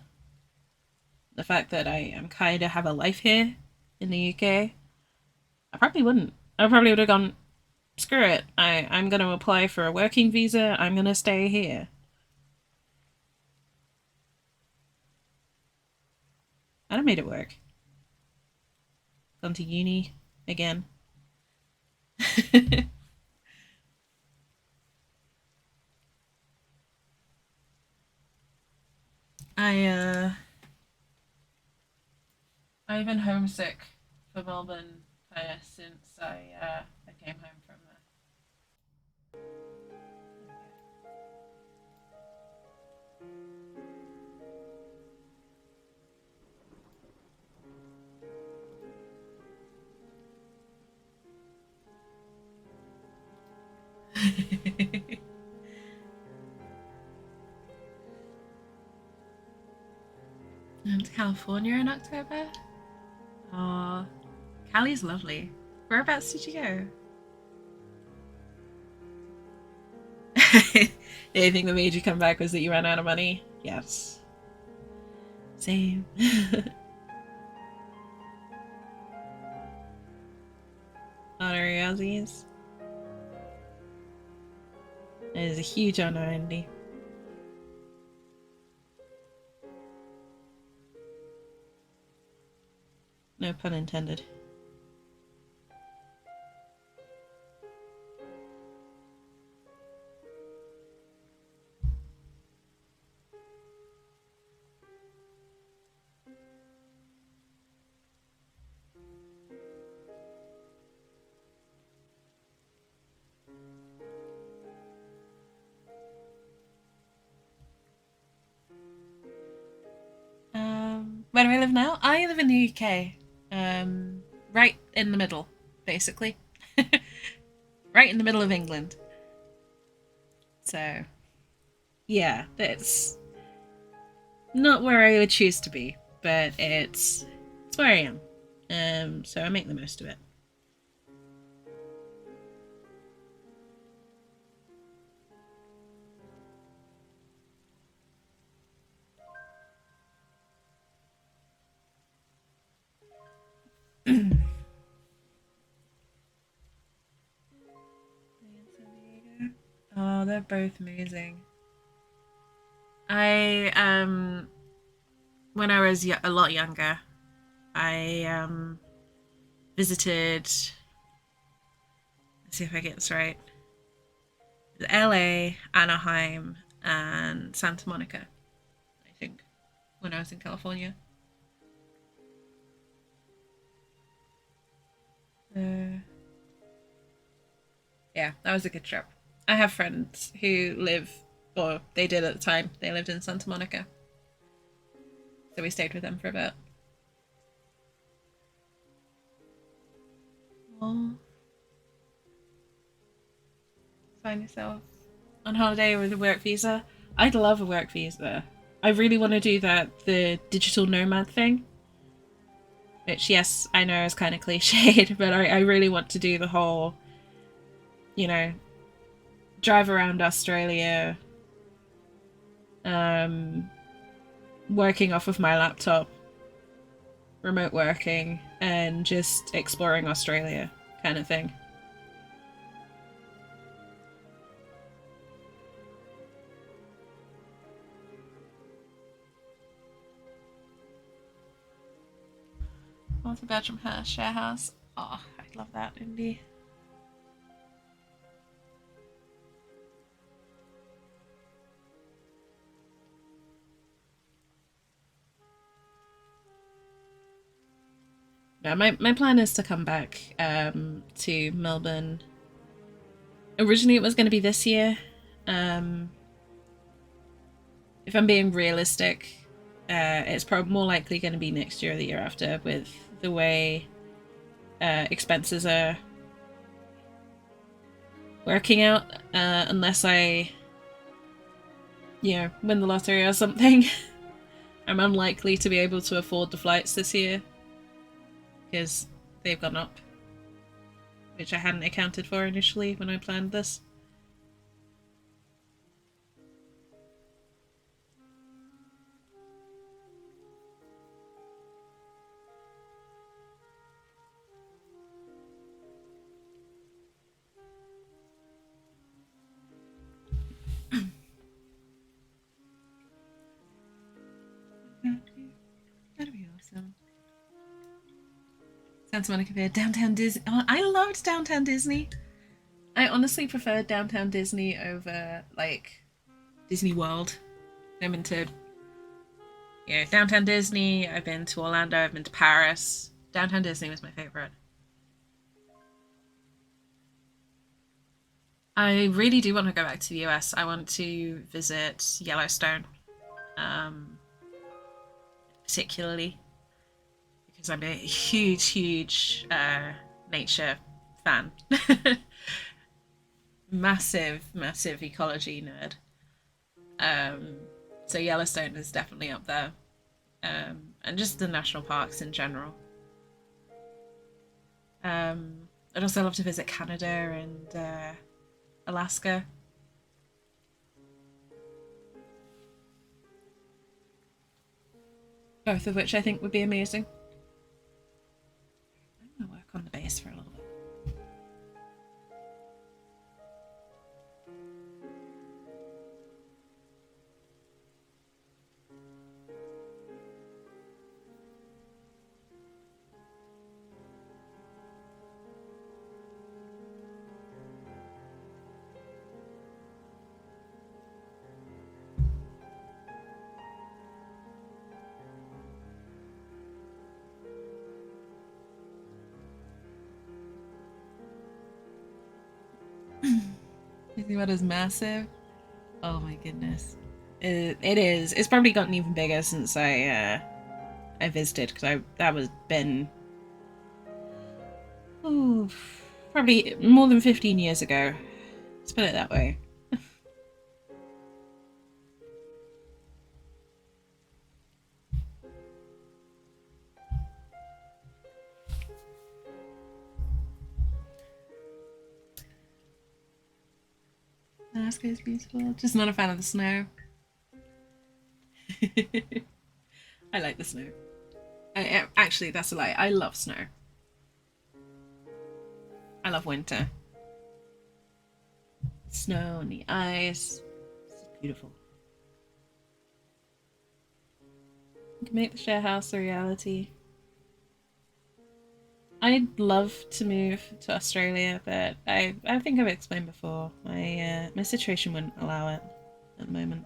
the fact that I am kind of have a life here in the UK, I probably wouldn't. I probably would have gone, screw it. I'm going to apply for a working visa. I'm going to stay here. I'd have made it work. Gone to uni again. I've been homesick for Melbourne since I came home from there. And to California in October. Oh, Cali's lovely. Whereabouts did you go? The only thing that made you come back was that you ran out of money. Yes. Same. Honorary Aussies. It is a huge honor, Andy. No pun intended. Where do I live now? I live in the UK. Right in the middle, basically. Right in the middle of England. So, yeah, that's not where I would choose to be, but it's where I am. So I make the most of it. Oh, they're both amazing. I when I was a lot younger, I visited. Let's see if I get this right. LA, Anaheim, and Santa Monica. I think when I was in California. Yeah, that was a good trip. I have friends who live, or they did at the time, they lived in Santa Monica. So we stayed with them for a bit. Oh. Find yourself on holiday with a work visa. I'd love a work visa. I really want to do the digital nomad thing. Which, yes, I know is kind of cliched, but I really want to do the whole, you know, drive around Australia, working off of my laptop, remote working, and just exploring Australia kind of thing. What's a bedroom house? Share house? Oh, I'd love that, Indy. Yeah, my plan is to come back to Melbourne. Originally, it was going to be this year. If I'm being realistic, it's probably more likely going to be next year or the year after, with the way expenses are working out. Unless I, win the lottery or something, I'm unlikely to be able to afford the flights this year because they've gone up, which I hadn't accounted for initially when I planned this. That'd be awesome. Santa Monica Pier, Downtown Disney. Oh, I loved Downtown Disney. I honestly prefer Downtown Disney over like Disney World. I've been to, Downtown Disney. I've been to Orlando. I've been to Paris. Downtown Disney was my favorite. I really do want to go back to the US. I want to visit Yellowstone, particularly because I'm a huge nature fan. massive ecology nerd. So Yellowstone is definitely up there, and just the national parks in general. I'd also love to visit Canada and Alaska. Both of which I think would be amazing. I'm gonna work on the base for a little bit. Disney World is massive. Oh my goodness. It is. It's probably gotten even bigger since I I visited, because that was been oh, probably more than 15 years ago. Let's put it that way. Alaska is beautiful. Just not a fan of the snow. I like the snow. Actually, that's a lie. I love snow. I love winter. Snow and the ice. It's beautiful. You can make the share house a reality. I'd love to move to Australia, but I think I've explained before. My situation wouldn't allow it at the moment.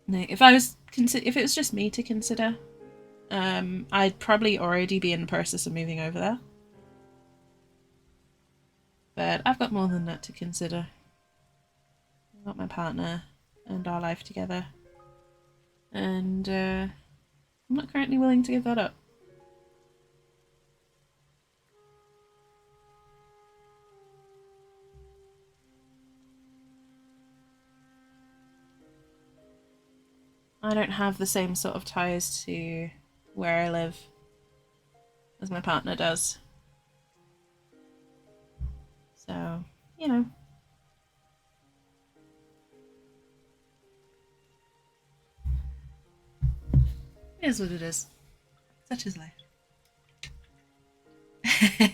No, if it was just me to consider, I'd probably already be in the process of moving over there. But I've got more than that to consider. I've got my partner and our life together, and I'm not currently willing to give that up. I don't have the same sort of ties to where I live as my partner does. So, you know. It is what it is. Such is life.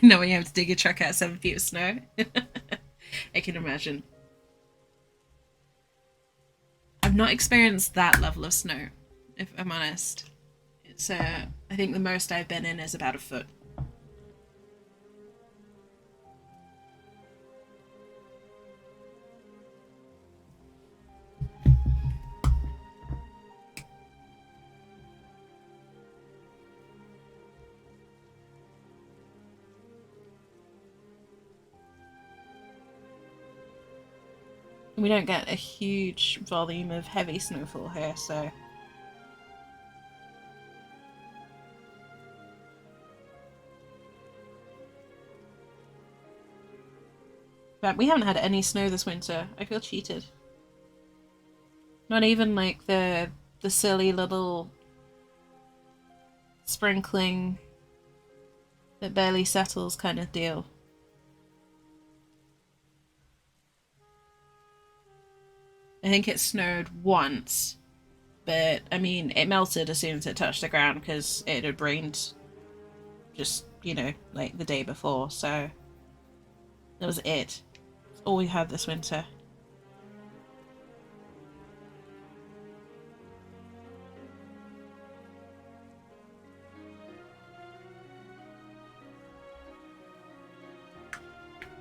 Knowing you have to dig a truck out 7 feet of snow. I can imagine. I've not experienced that level of snow, if I'm honest. It's I think the most I've been in is about a foot. We don't get a huge volume of heavy snowfall here, so but we haven't had any snow this winter. I feel cheated. Not even like the silly little sprinkling that barely settles kind of deal. I think it snowed once, but I mean, it melted as soon as it touched the ground because it had rained just, like the day before, so that was it. That's all we had this winter.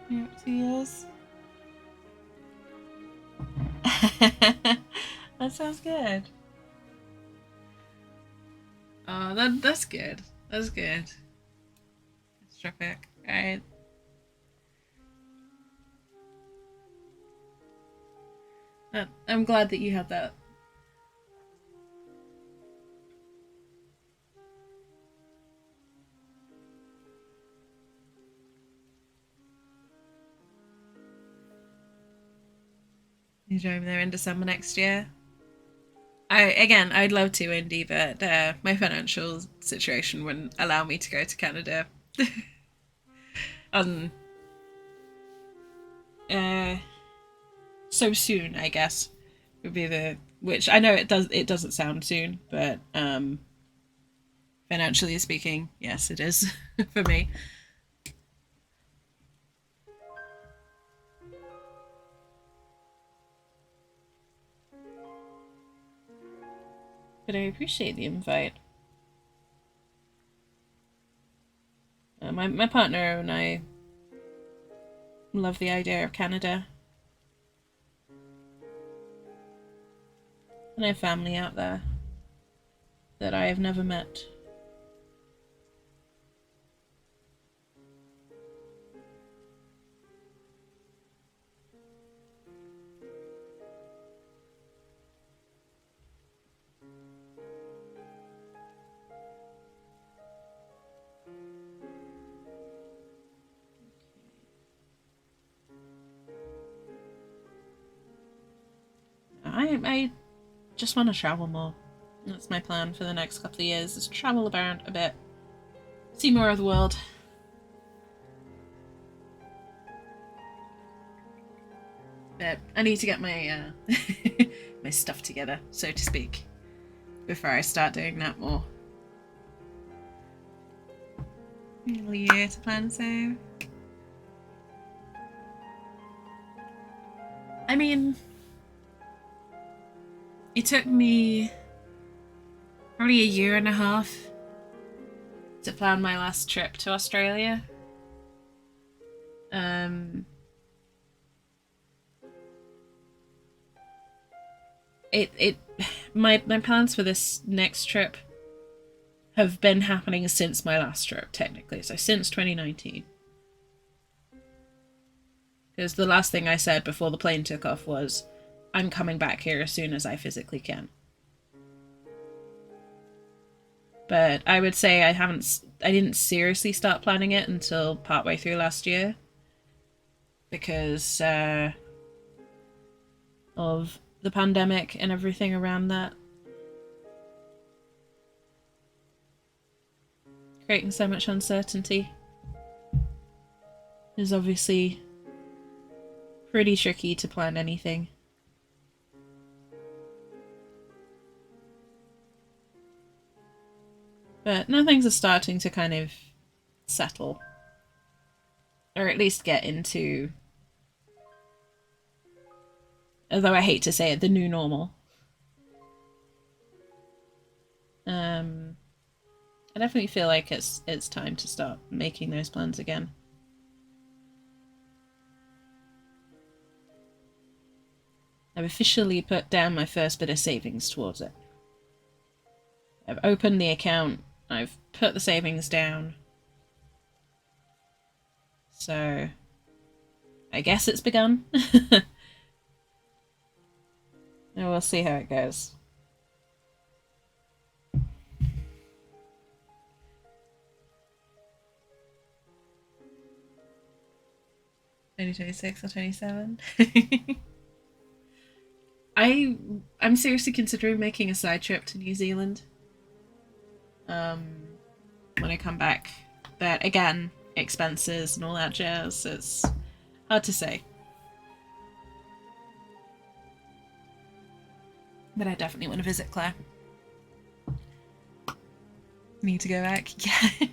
Yeah, 2 years. That sounds good. Oh, that's good. That's good. That's terrific. Alright. I'm glad that you had that. You're driving there in December next year. I'd love to, Indy, but my financial situation wouldn't allow me to go to Canada. um, so soon, I guess, would be which I know it doesn't sound soon, but financially speaking, yes, it is for me. But I appreciate the invite. My partner and I love the idea of Canada. And I have family out there that I have never met. I just want to travel more. That's my plan for the next couple of years, is travel about a bit. See more of the world. But I need to get my my stuff together, so to speak, before I start doing that more. A year to plan, so... I mean... It took me probably a year and a half to plan my last trip to Australia. My plans for this next trip have been happening since my last trip, technically, so since 2019. Because the last thing I said before the plane took off was, I'm coming back here as soon as I physically can. But I would say I didn't seriously start planning it until partway through last year. Because of the pandemic and everything around that. Creating so much uncertainty is obviously pretty tricky to plan anything. But now things are starting to kind of settle. Or at least get into, although I hate to say it, the new normal. I definitely feel like it's time to start making those plans again. I've officially put down my first bit of savings towards it. I've opened the account, I've put the savings down. So, I guess it's begun. And we'll see how it goes. 2026 or 27. I'm seriously considering making a side trip to New Zealand. When I come back. But again, expenses and all that jazz, it's hard to say. But I definitely want to visit Claire. Need to go back. Yeah.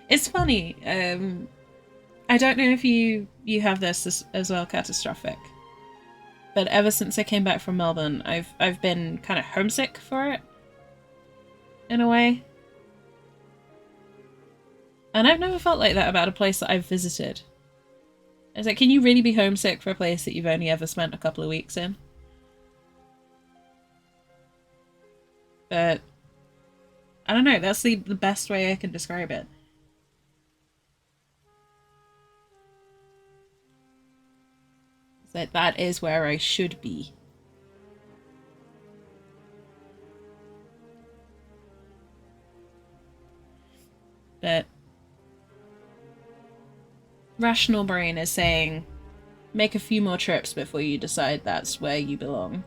It's funny. I don't know if you have this as well, Catastrophic. But ever since I came back from Melbourne, I've been kind of homesick for it. In a way. And I've never felt like that about a place that I've visited. It's like, can you really be homesick for a place that you've only ever spent a couple of weeks in? But I don't know, that's the best way I can describe it. It's like, that is where I should be. But rational brain is saying, make a few more trips before you decide that's where you belong.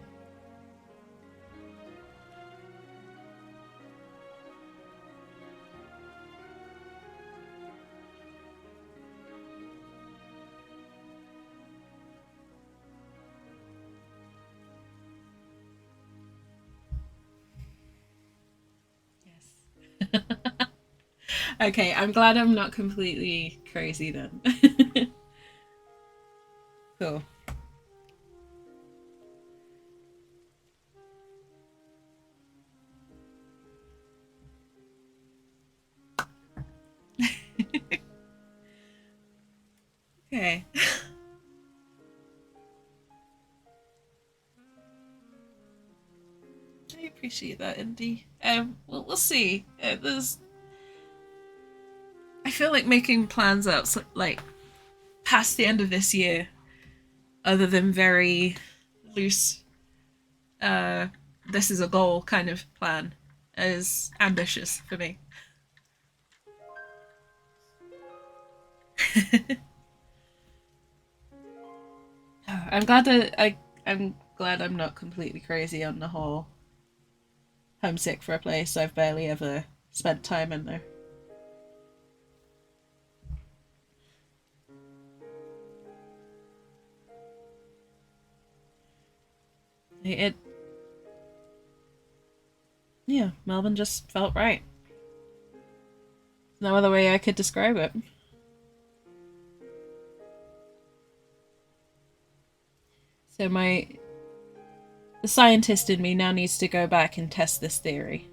Yes. Okay, I'm glad I'm not completely crazy then. Cool. Okay. I appreciate that, Indy. We'll see. There's... I feel like making plans out, like, past the end of this year, other than very loose, this is a goal kind of plan, is ambitious for me. I'm glad glad I'm not completely crazy on the whole homesick for a place I've barely ever spent time in there. It yeah, Melbourne just felt right. No other way I could describe it. So the scientist in me now needs to go back and test this theory.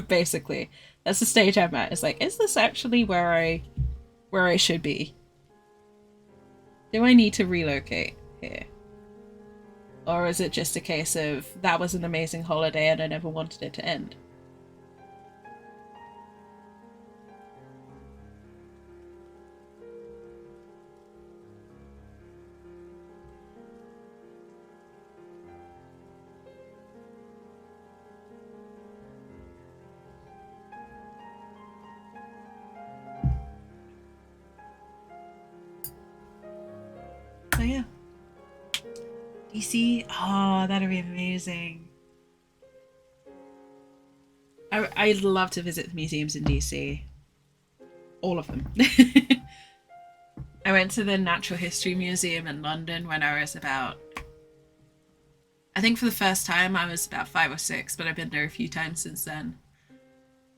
Basically, that's the stage I'm at. It's like, is this actually where I should be? Do I need to relocate here? Or is it just a case of that was an amazing holiday and I never wanted it to end? So yeah. DC? Oh, that'd be amazing. I'd love to visit the museums in DC. All of them. I went to the Natural History Museum in London when I was about... I think for the first time I was about 5 or 6, but I've been there a few times since then.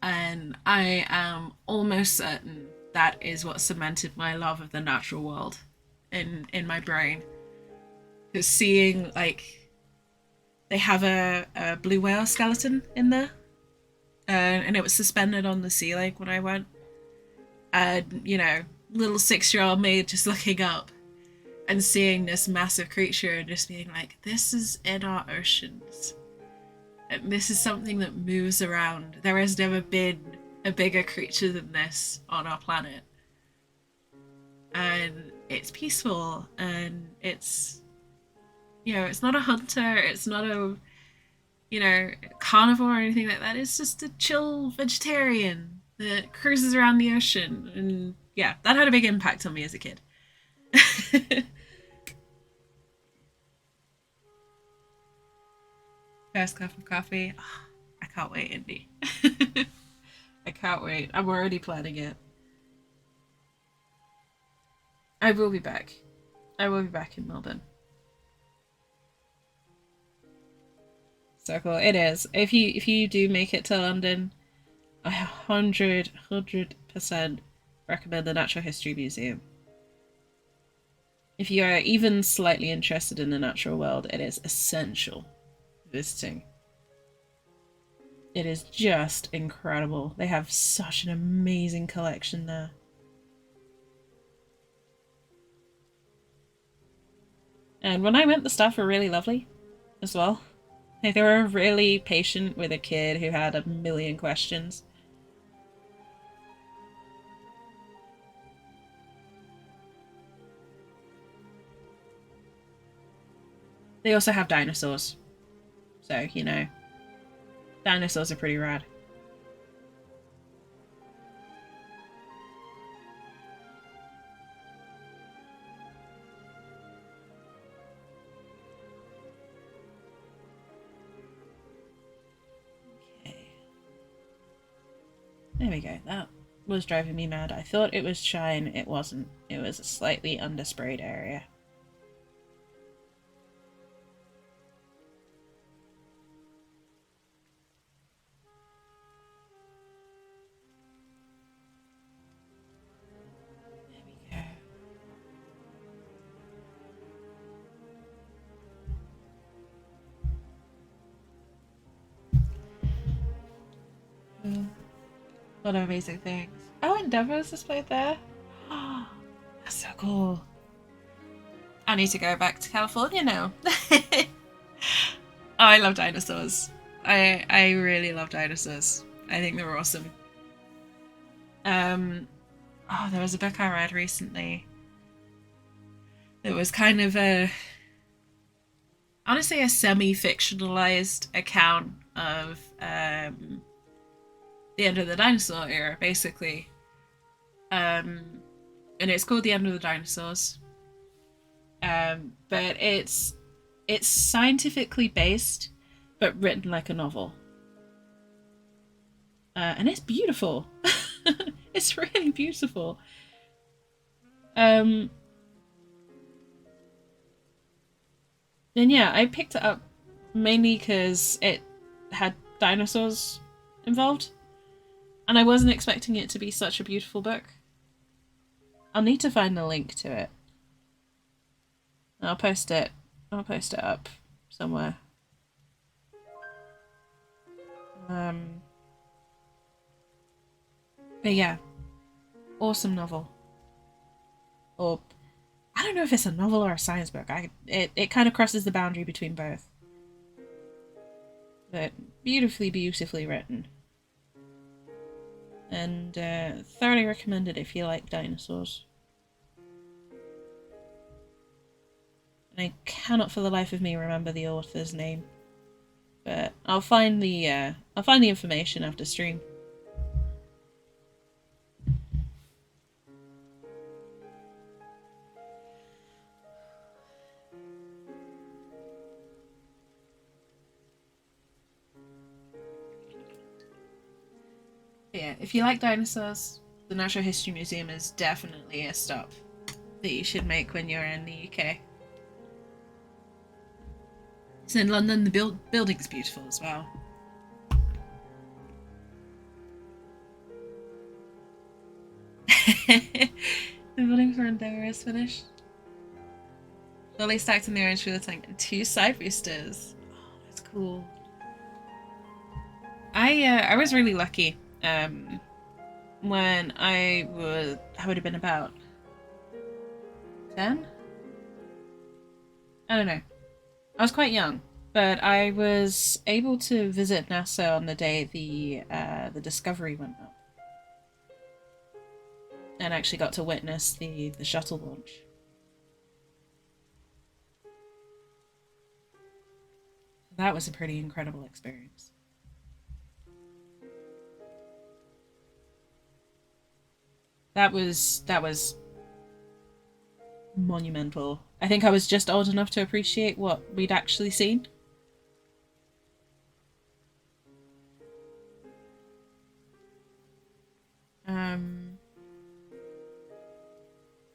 And I am almost certain that is what cemented my love of the natural world in my brain. Because seeing, like, they have a blue whale skeleton in there, and it was suspended on the ceiling when I went. And, you know, little 6-year-old me just looking up and seeing this massive creature and just being like, this is in our oceans. And this is something that moves around. There has never been a bigger creature than this on our planet. And it's peaceful, and it's, you know, it's not a hunter, it's not a, you know, carnivore or anything like that. It's just a chill vegetarian that cruises around the ocean. And yeah, that had a big impact on me as a kid. First cup of coffee. Oh, I can't wait, Indy. I can't wait. I'm already planning it. I will be back. I will be back in Melbourne. So cool. It is. If you do make it to London, I 100% recommend the Natural History Museum. If you are even slightly interested in the natural world, it is essential visiting. It is just incredible. They have such an amazing collection there. And when I went, the staff were really lovely as well. Like, they were really patient with a kid who had a million questions. They also have dinosaurs. So, you know, dinosaurs are pretty rad. There we go. That was driving me mad. I thought it was shine. It wasn't. It was a slightly undersprayed area. There we go. A lot of amazing things. Oh, Endeavour is displayed there. Oh, that's so cool. I need to go back to California now. Oh, I love dinosaurs. I really love dinosaurs. I think they're awesome. Oh, there was a book I read recently. It was kind of honestly a semi-fictionalized account of the end of the dinosaur era, basically. And it's called The End of the Dinosaurs. but it's scientifically based, but written like a novel. And it's beautiful. It's really beautiful. And yeah, I picked it up mainly because it had dinosaurs involved. And I wasn't expecting it to be such a beautiful book. I'll need to find the link to it. I'll post it up somewhere. But yeah, awesome novel. Or I don't know if it's a novel or a science book. It kind of crosses the boundary between both. But beautifully written. And thoroughly recommended if you like dinosaurs. And I cannot for the life of me remember the author's name. But I'll find the information after stream. Yeah, if you like dinosaurs, the Natural History Museum is definitely a stop that you should make when you're in the UK. So in London, the building's beautiful as well. The building for Endeavour is finished. Fully stacked in the orange fuel tank and 2 side boosters. Oh, that's cool. I was really lucky. When I would have been about 10? I don't know. I was quite young, but I was able to visit NASA on the day the Discovery went up, and actually got to witness the shuttle launch. That was a pretty incredible experience. That was monumental. I think I was just old enough to appreciate what we'd actually seen. So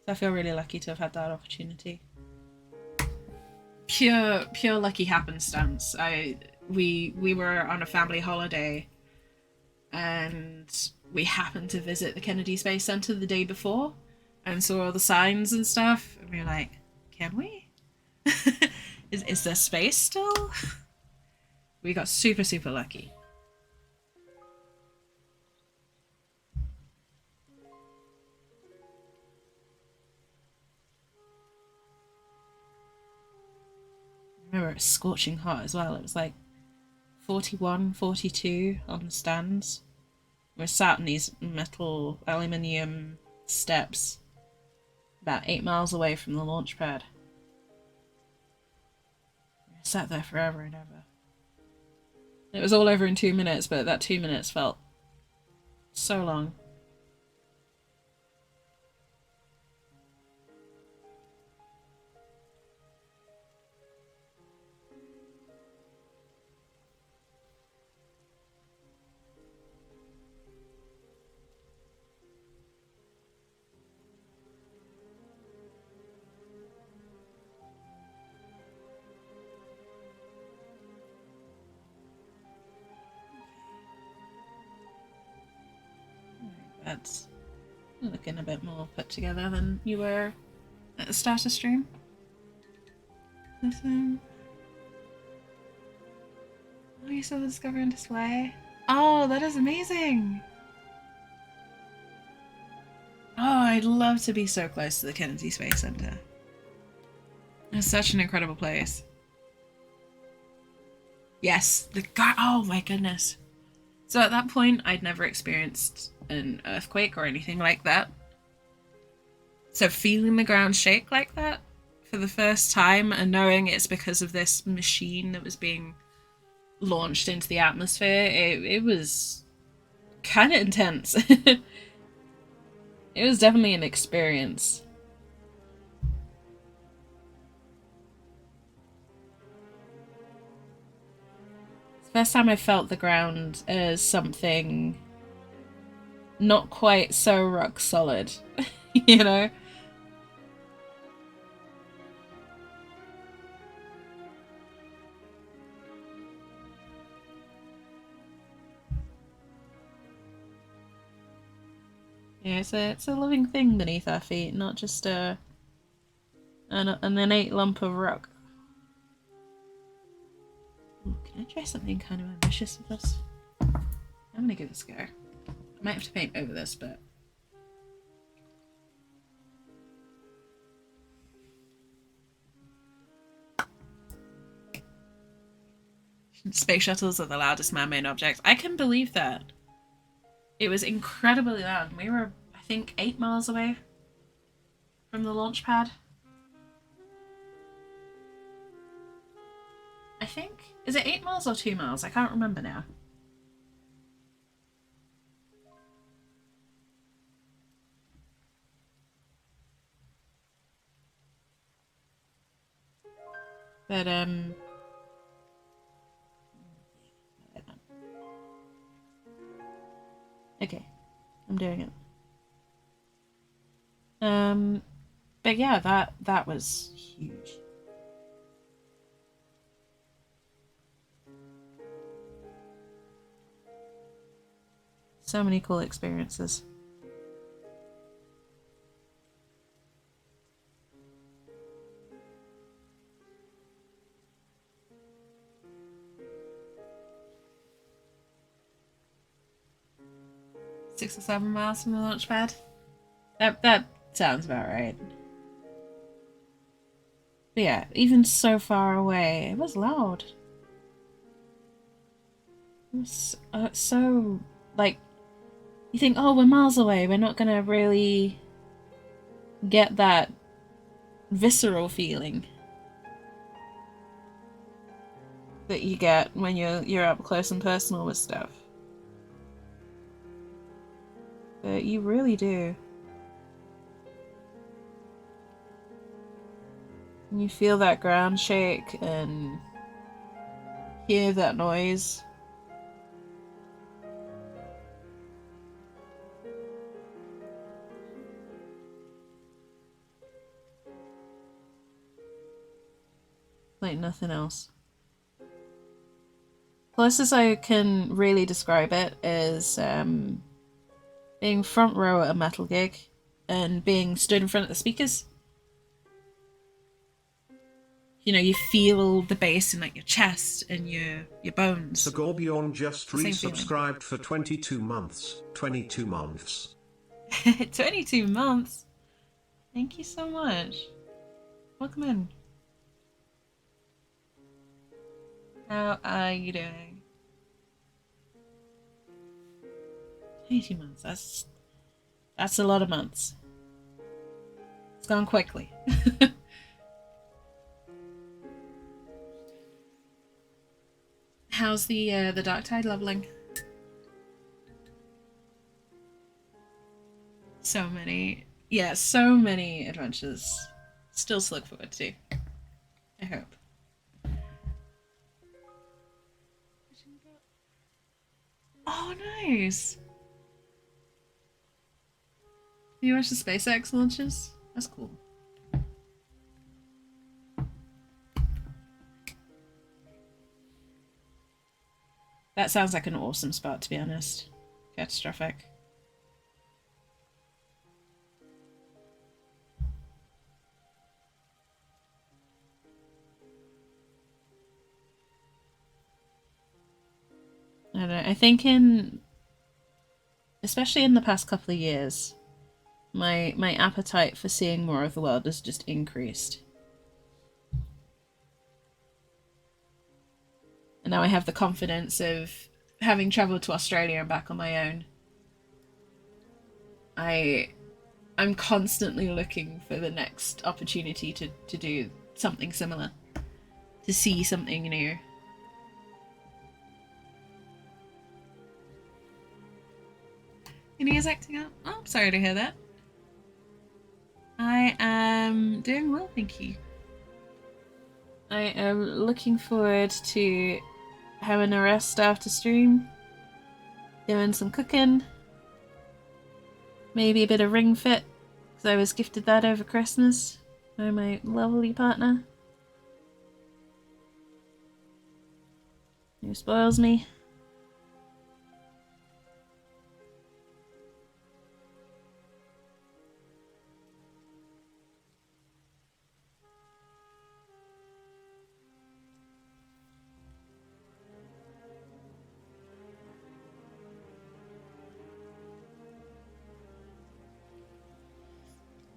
I feel really lucky to have had that opportunity. Pure lucky happenstance. We were on a family holiday, and we happened to visit the Kennedy Space Center the day before and saw all the signs and stuff, and we were like, can we? Is there space still? We got super lucky. I remember it was scorching hot as well. It was like 41, 42 on the stands. We're sat on these metal aluminium steps about 8 miles away from the launch pad. We sat there forever and ever. It was all over in 2 minutes, but that 2 minutes felt so long. That's looking a bit more put together than you were at the start of stream. Oh, you saw the Discovery on display? Oh, that is amazing! Oh, I'd love to be so close to the Kennedy Space Center. It's such an incredible place. Yes, oh my goodness. So at that point, I'd never experienced an earthquake or anything like that. So feeling the ground shake like that for the first time and knowing it's because of this machine that was being launched into the atmosphere, it was kind of intense. It was definitely an experience. First time I felt the ground as something not quite so rock solid, you know? Yeah, it's a living thing beneath our feet, not just an innate lump of rock. Ooh, can I try something kind of ambitious with this? I'm gonna give this a go. I might have to paint over this, but space shuttles are the loudest man-made objects. I can believe that. It was incredibly loud. We were, I think, 8 miles away from the launch pad. I think. Is it 8 miles or 2 miles? I can't remember now. But, okay, I'm doing it. But yeah, that was huge. So many cool experiences. Six or 7 miles from the launch pad. That sounds about right. But yeah, even so far away, it was loud. It was so like, you think, oh, we're miles away. We're not gonna really get that visceral feeling that you get when you're up close and personal with stuff. But you really do. And you feel that ground shake and hear that noise. Like nothing else. Closest I can really describe it is being front row at a metal gig and being stood in front of the speakers. You know, you feel the bass in like your chest and your bones. So Gorbjorn just The same feeling. resubscribed for 22 months. 22 months. 22 months. Thank you so much. Welcome in. How are you doing? 22 months. That's a lot of months. It's gone quickly. How's the Dark Tide leveling? So many adventures. Still to look forward to. I hope. Oh, nice. You watch the SpaceX launches? That's cool. That sounds like an awesome spot, to be honest. Catastrophic. I don't know. I think especially in the past couple of years, my appetite for seeing more of the world has just increased. And now I have the confidence of having travelled to Australia and back on my own. I'm constantly looking for the next opportunity to do something similar. To see something new. Kenny is acting up. Oh, sorry to hear that. I am doing well, thank you. I am looking forward to having a rest after stream, doing some cooking, maybe a bit of Ring Fit, because I was gifted that over Christmas by my lovely partner, who spoils me.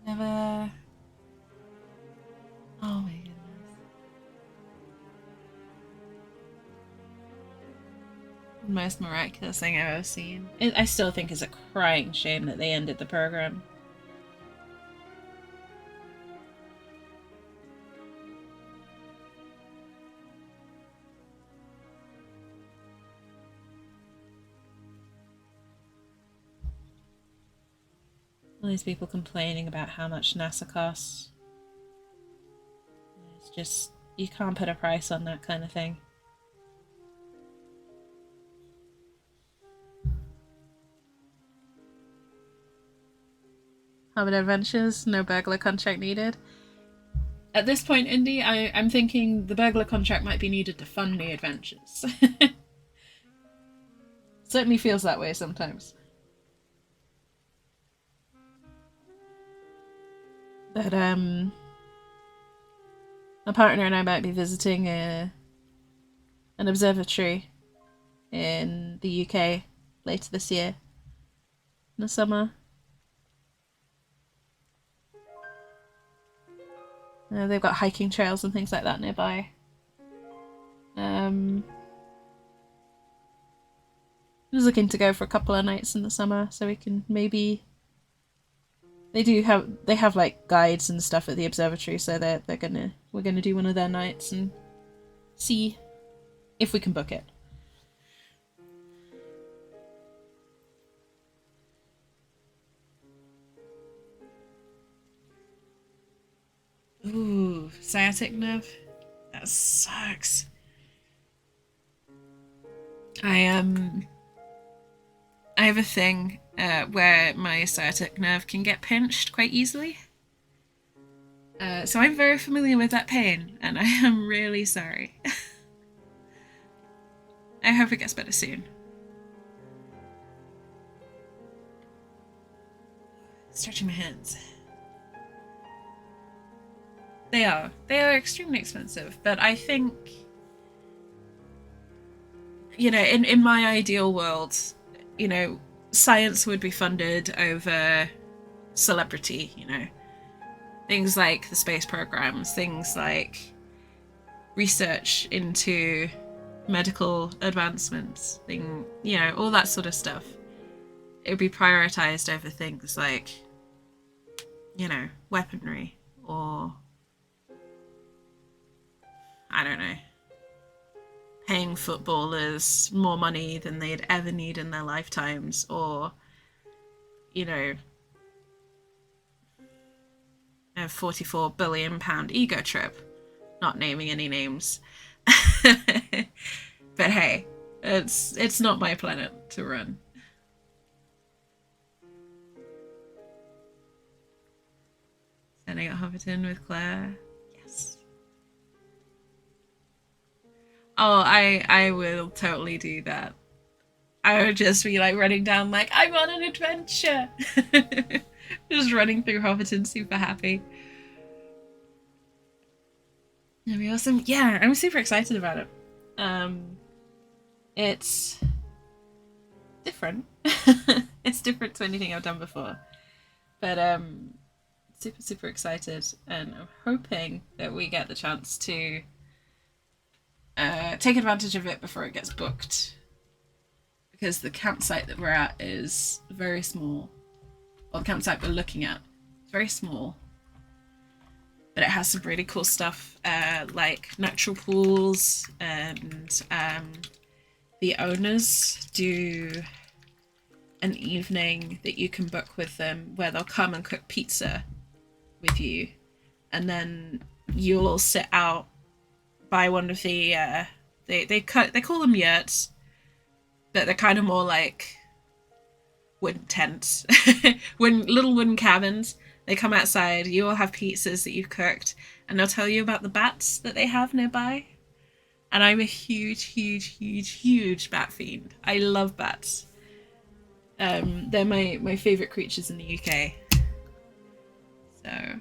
Never. Oh my goodness. Most miraculous thing I've ever seen. I still think it's a crying shame that they ended the program. All these people complaining about how much NASA costs. It's just, you can't put a price on that kind of thing. Hobbit Adventures, no burglar contract needed. At this point, Indy, I'm thinking the burglar contract might be needed to fund the adventures. Certainly feels that way sometimes. But, my partner and I might be visiting an observatory in the UK later this year, in the summer. They've got hiking trails and things like that nearby. I was looking to go for a couple of nights in the summer, so we can maybe. They have like guides and stuff at the observatory, so we're gonna do one of their nights and see if we can book it. Ooh, sciatic nerve. That sucks. I have a thing where my sciatic nerve can get pinched quite easily. So I'm very familiar with that pain, and I am really sorry. I hope it gets better soon. Stretching my hands. They are extremely expensive, but I think, you know, in my ideal world, you know, science would be funded over celebrity, you know. Things like the space programs, things like research into medical advancements, you know, all that sort of stuff. It would be prioritized over things like, you know, weaponry or, I don't know, paying footballers more money than they'd ever need in their lifetimes, or, you know, a £44 billion ego trip. Not naming any names. But hey, it's not my planet to run. Standing at Hobbiton with Claire. Yes. Oh, I will totally do that. I would just be like running down like, I'm on an adventure. Just running through Hobbiton super happy. That'd be awesome. Yeah, I'm super excited about it. It's different. It's different to anything I've done before. But super excited, and I'm hoping that we get the chance to take advantage of it before it gets booked. Because the campsite that we're at is very small. Well, the campsite we're looking at is very small. But it has some really cool stuff, like natural pools, and the owners do an evening that you can book with them where they'll come and cook pizza with you, and then you'll all sit out by one of the They call them yurts, but they're kind of more like wooden tents, little wooden cabins. They come outside. You all have pizzas that you've cooked, and they'll tell you about the bats that they have nearby. And I'm a huge, huge, huge, huge bat fiend. I love bats. They're my favorite creatures in the UK. So,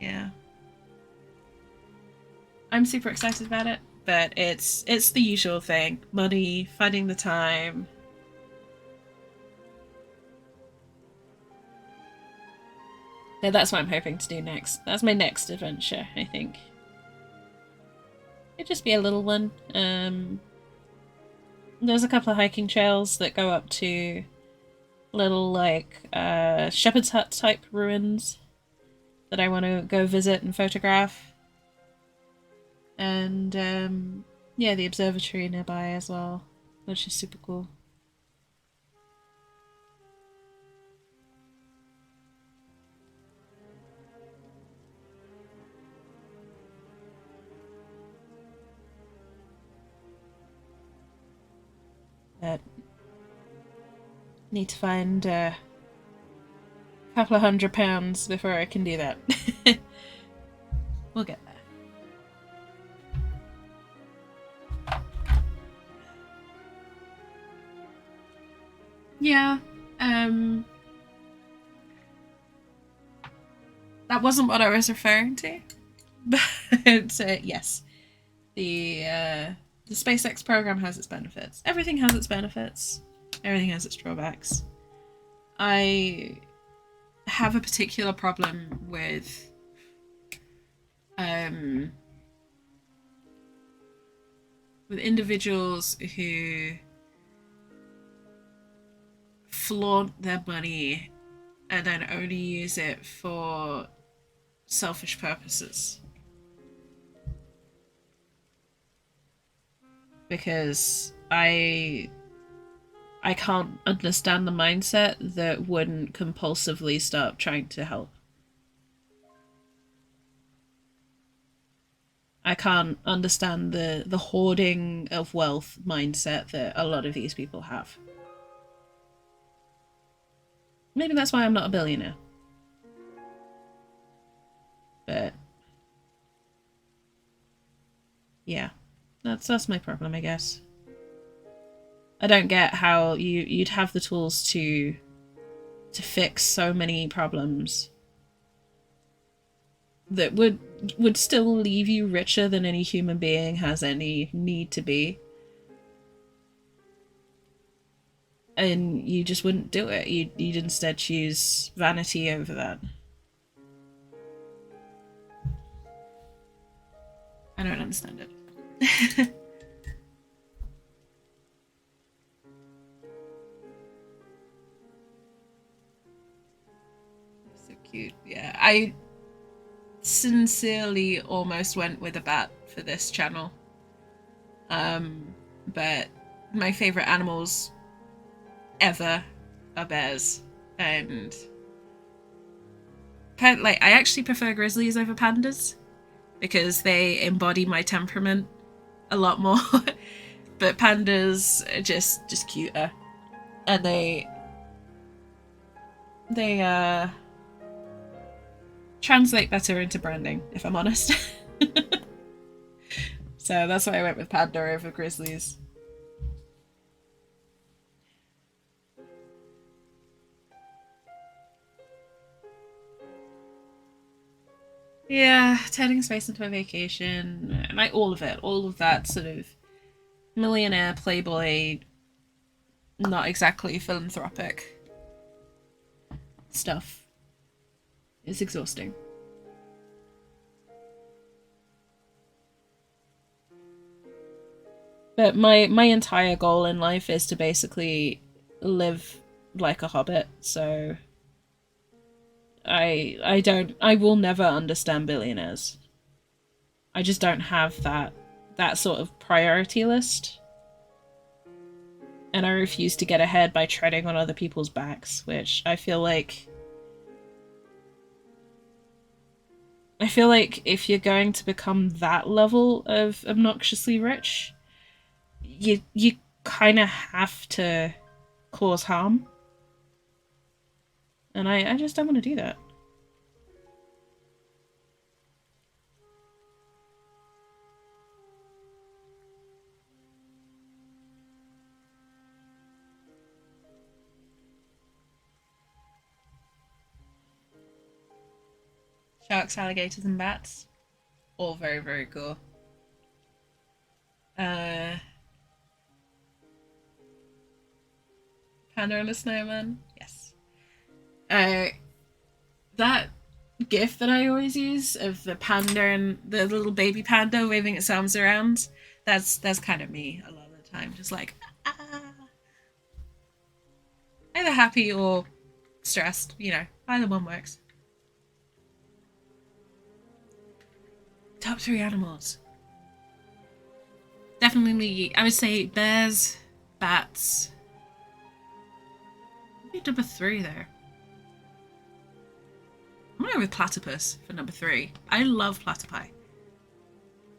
yeah, I'm super excited about it. But it's the usual thing: money, finding the time. Yeah, that's what I'm hoping to do next. That's my next adventure, I think. It'd just be a little one. There's a couple of hiking trails that go up to little, like, shepherd's hut type ruins that I want to go visit and photograph. And, yeah, the observatory nearby as well, which is super cool. But need to find a couple of £100 before I can do that. We'll get there. Yeah, that wasn't what I was referring to, but yes, the SpaceX program has its benefits. Everything has its benefits. Everything has its drawbacks. I have a particular problem with individuals who flaunt their money and then only use it for selfish purposes. Because I can't understand the mindset that wouldn't compulsively start trying to help. I can't understand the hoarding of wealth mindset that a lot of these people have. Maybe that's why I'm not a billionaire. But yeah, that's my problem, I guess. I don't get how you'd have the tools to fix so many problems that would still leave you richer than any human being has any need to be. And you just wouldn't do it. You'd instead choose vanity over that. I don't understand it. So cute. Yeah, I sincerely almost went with a bat for this channel. But my favorite animals ever are bears, and I actually prefer grizzlies over pandas because they embody my temperament a lot more. But pandas are just cuter, and they translate better into branding, if I'm honest. So that's why I went with panda over grizzlies. Yeah, turning space into a vacation, like all of it, all of that sort of millionaire, playboy, not exactly philanthropic stuff is exhausting. But my entire goal in life is to basically live like a hobbit, so I will never understand billionaires. I just don't have that sort of priority list. And I refuse to get ahead by treading on other people's backs, which I feel like I feel like if you're going to become that level of obnoxiously rich, you kind of have to cause harm. And I just don't want to do that. Sharks, alligators, and bats. All very, very cool. Panda and a snowman. Yes. That gif that I always use of the panda and the little baby panda waving its arms around, that's kind of me a lot of the time. Just like, ah. Either happy or stressed, you know, either one works. Top 3 animals. Definitely, I would say bears, bats. Maybe number 3 there. I'm gonna go with platypus for number 3. I love platypi.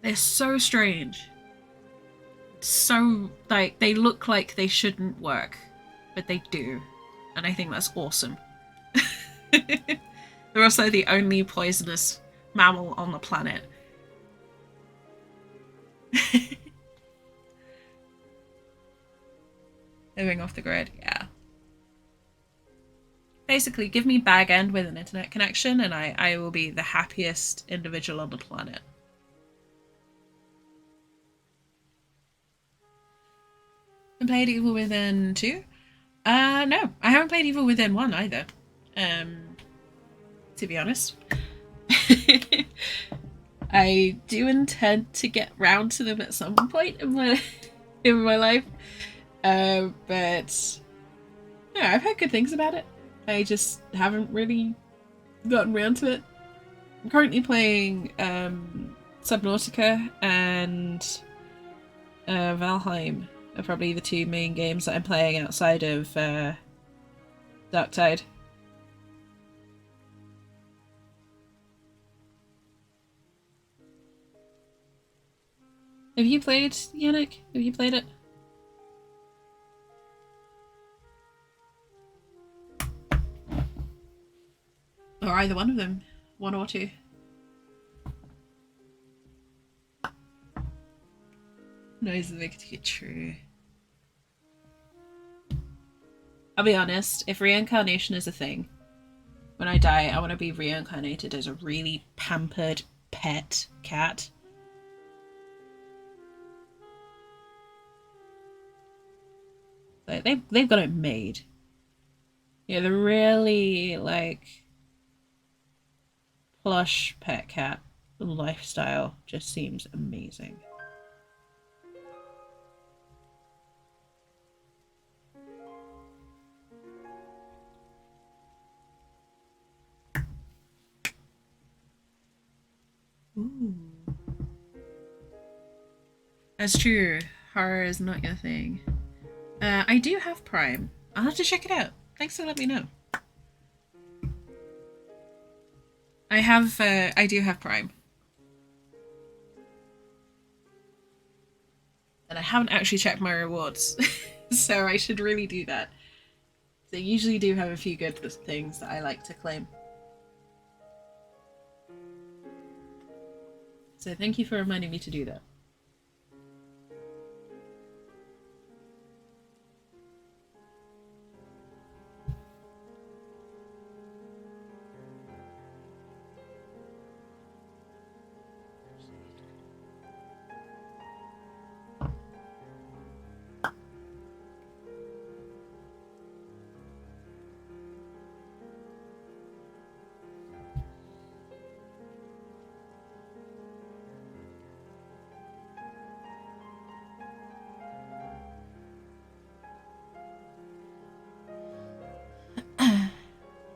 They're so strange. So, like, they look like they shouldn't work, but they do. And I think that's awesome. They're also the only poisonous mammal on the planet. Living off the grid, yeah. Basically, give me Bag End with an internet connection and I will be the happiest individual on the planet. I played Evil Within 2? No, I haven't played Evil Within 1 either. To be honest. I do intend to get round to them at some point in my life. But yeah, I've heard good things about it. I just haven't really gotten around to it. I'm currently playing Subnautica and Valheim are probably the 2 main games that I'm playing outside of Darktide. Have you played, Yannick? Have you played it? Or either one of them. 1 or 2. Noise that make it true. I'll be honest, if reincarnation is a thing, when I die, I want to be reincarnated as a really pampered pet cat. Like, they've got it made. Yeah, the really, like, plush pet cat lifestyle just seems amazing. Ooh. That's true. Horror is not your thing. I do have Prime. I'll have to check it out. Thanks for letting me know. I do have Prime. And I haven't actually checked my rewards. So I should really do that. They usually do have a few good things that I like to claim. So thank you for reminding me to do that.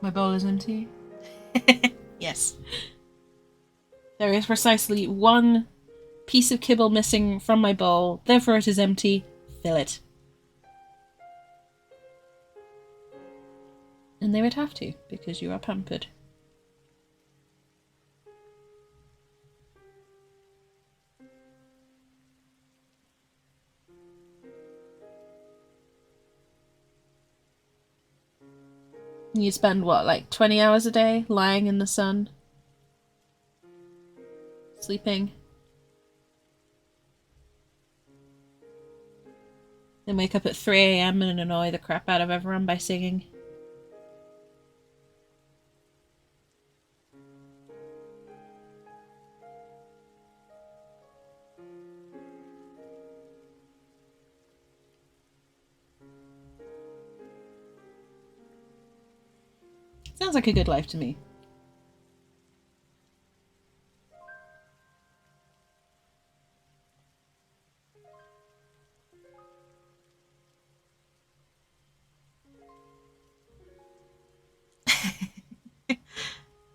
My bowl is empty. Yes. There is precisely 1 piece of kibble missing from my bowl, therefore it is empty. Fill it. And they would have to, because you are pampered. You spend what, like 20 hours a day lying in the sun? Sleeping? Then wake up at 3 a.m. and annoy the crap out of everyone by singing? Sounds like a good life to me.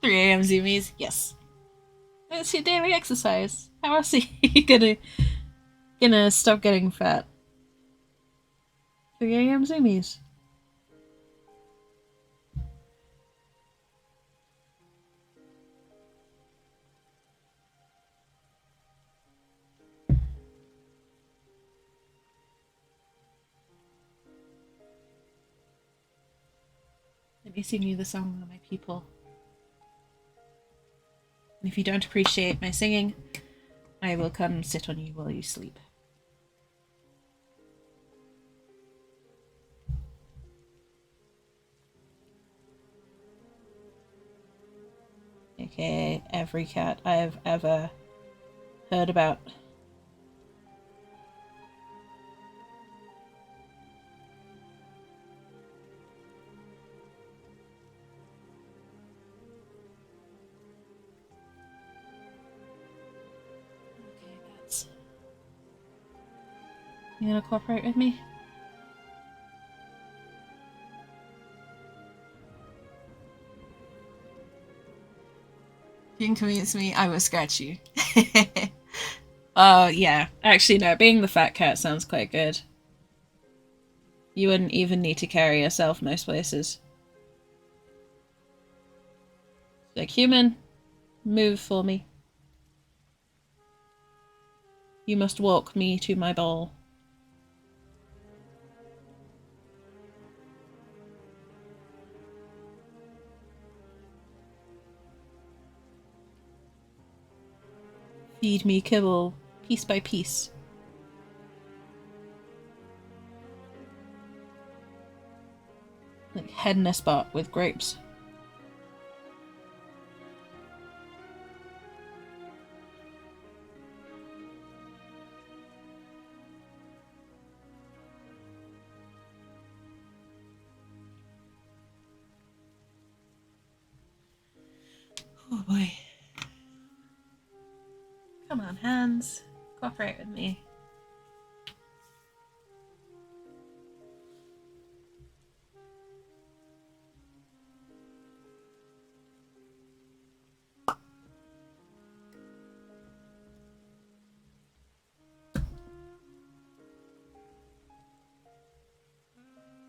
Three a.m. zoomies, yes. It's your daily exercise. How else are you gonna stop getting fat? 3 a.m. zoomies. Let me sing you the song of my people. And if you don't appreciate my singing, I will come sit on you while you sleep. Okay, every cat I've ever heard about. Okay, cats. You gonna cooperate with me? If you can convince me, I will scratch you. Oh, yeah. Actually, no, being the fat cat sounds quite good. You wouldn't even need to carry yourself most places. Like, human, move for me. You must walk me to my ball. Feed me kibble, piece by piece. Like head in a spot with grapes. Oh boy. Come on, hands. Cooperate with me.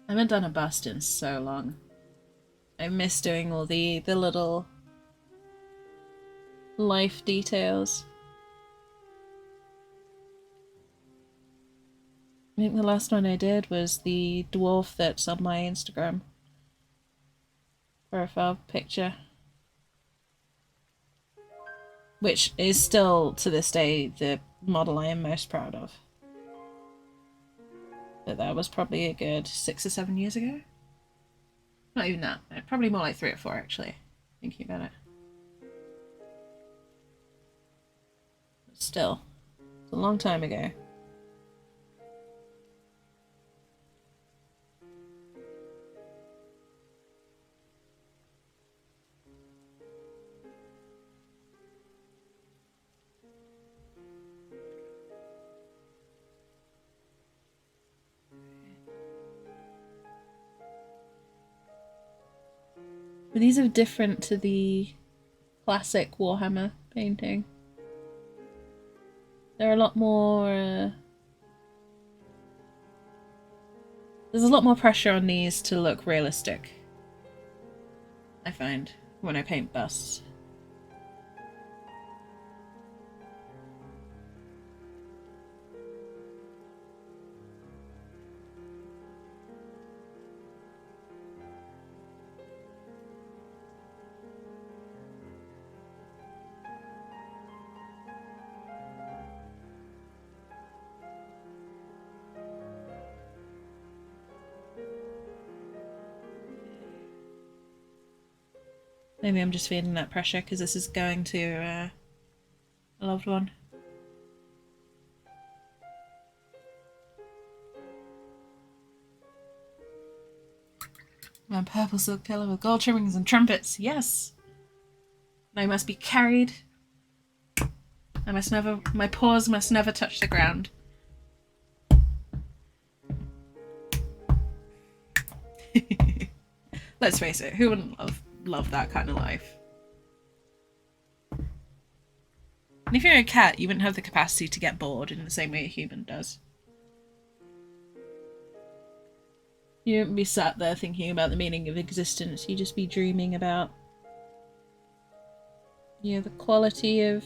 I haven't done a bust in so long. I miss doing all the little life details. I think the last one I did was the dwarf that's on my Instagram profile picture. Which is still, to this day, the model I am most proud of. But that was probably a good 6 or 7 years ago. Not even that. Probably more like 3 or 4, actually, thinking about it. But still, it's a long time ago. But these are different to the classic Warhammer painting. They're a lot more... There's a lot more pressure on these to look realistic, I find, when I paint busts. Maybe I'm just feeling that pressure because this is going to a loved one. My purple silk pillow with gold trimmings and trumpets. Yes! I must be carried. My paws must never touch the ground. Let's face it, who wouldn't love that kind of life? And if you're a cat, you wouldn't have the capacity to get bored in the same way a human does. You wouldn't be sat there thinking about the meaning of existence, you'd just be dreaming about, you know, the quality of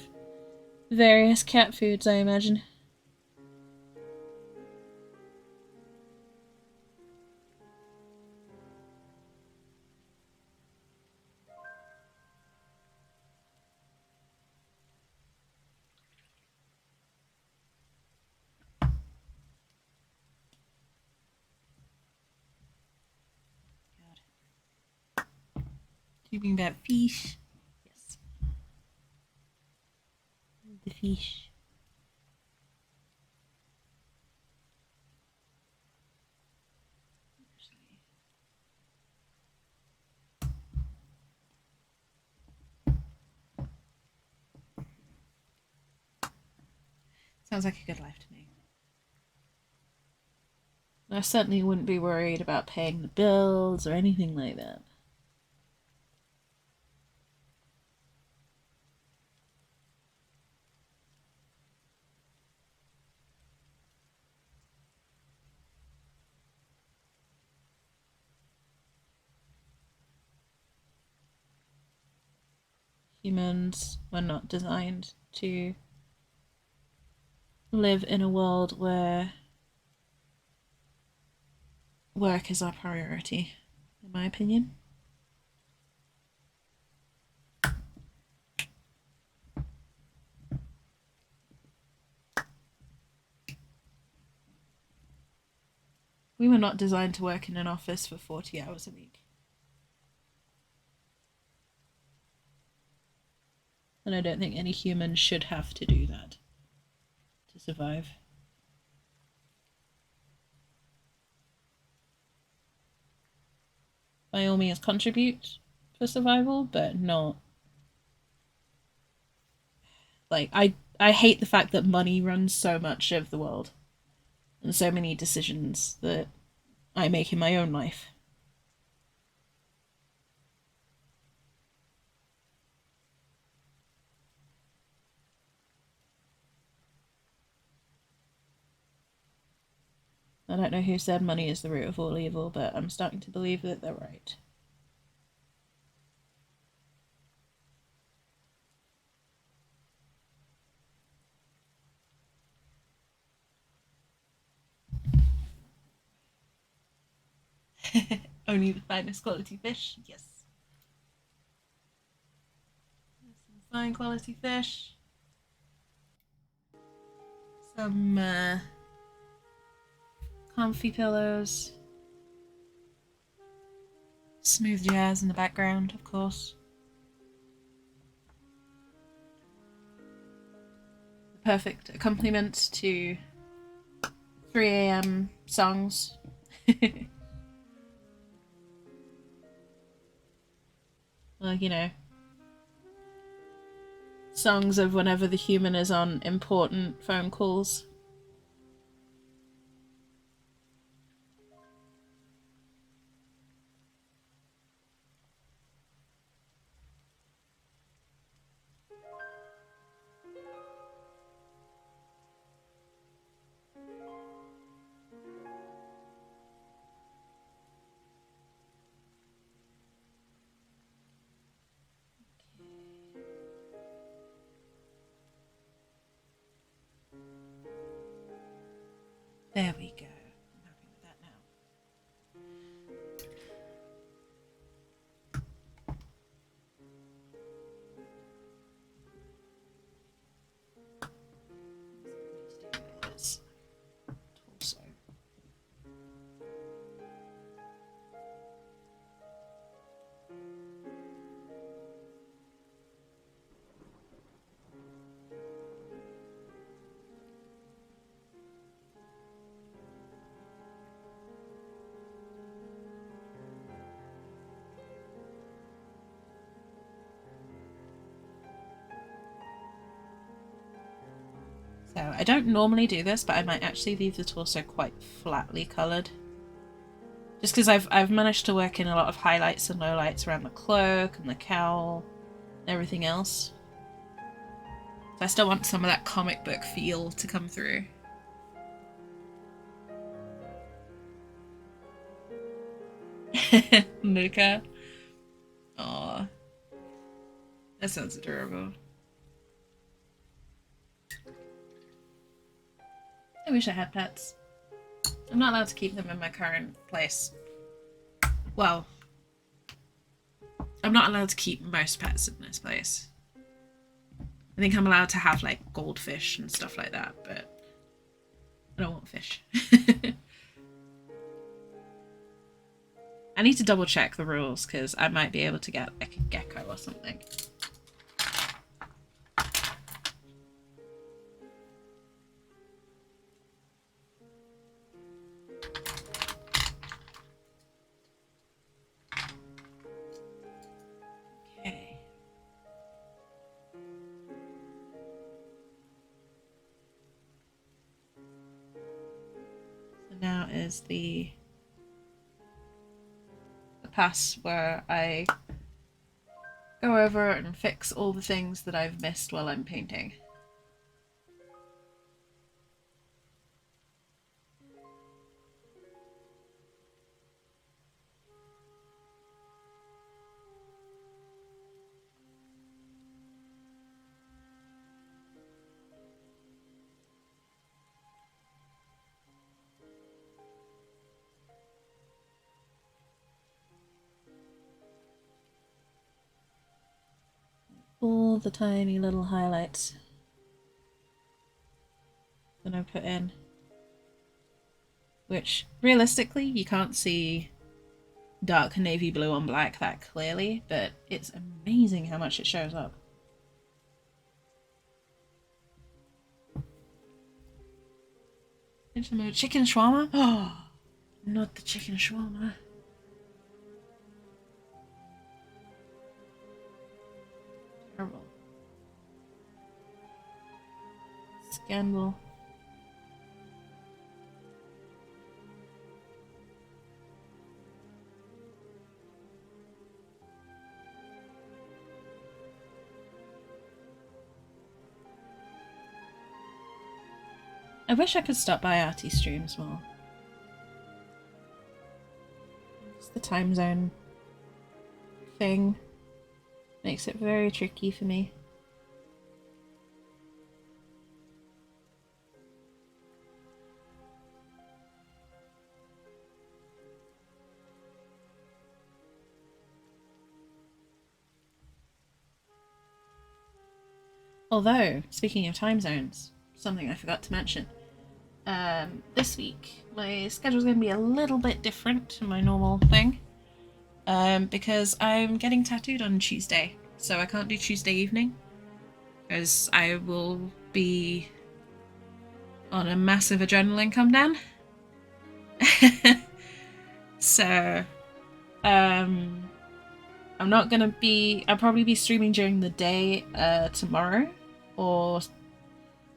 various cat foods, I imagine. Talking about fish. Yes. The fish. Sounds like a good life to me. I certainly wouldn't be worried about paying the bills or anything like that. Humans were not designed to live in a world where work is our priority, in my opinion. We were not designed to work in an office for 40 hours a week. And I don't think any human should have to do that to survive. By all means, contribute for survival, but not. Like, I hate the fact that money runs so much of the world and so many decisions that I make in my own life. I don't know who said money is the root of all evil, but I'm starting to believe that they're right. Only the finest quality fish, yes. Some fine quality fish. Some comfy pillows. Smooth jazz in the background, of course. The perfect accompaniment to 3 a.m. songs. Well, you know, songs of whenever the human is on important phone calls. There we go. I'm happy with that now. Torso. So I don't normally do this, but I might actually leave the torso quite flatly coloured. Just because I've managed to work in a lot of highlights and lowlights around the cloak and the cowl and everything else. So I still want some of that comic book feel to come through. Luca. Aw. That sounds adorable. I wish I had pets. I'm not allowed to keep them in my current place. Well, I'm not allowed to keep most pets in this place. I think I'm allowed to have like goldfish and stuff like that, but I don't want fish. I need to double check the rules because I might be able to get like a gecko or something. Okay. So now is the pass where I go over and fix all the things that I've missed while I'm painting. All the tiny little highlights that I put in, which realistically you can't see dark navy blue on black that clearly, but it's amazing how much it shows up. Chicken shawarma? Oh, not the chicken shawarma. Terrible. Scandal. I wish I could stop by Artie streams more. Just the time zone thing makes it very tricky for me. Although, speaking of time zones, something I forgot to mention. This week, my schedule's going to be a little bit different to my normal thing. Because I'm getting tattooed on Tuesday. So I can't do Tuesday evening. Because I will be on a massive adrenaline come down. So, I'm not going to be... I'll probably be streaming during the day tomorrow. Or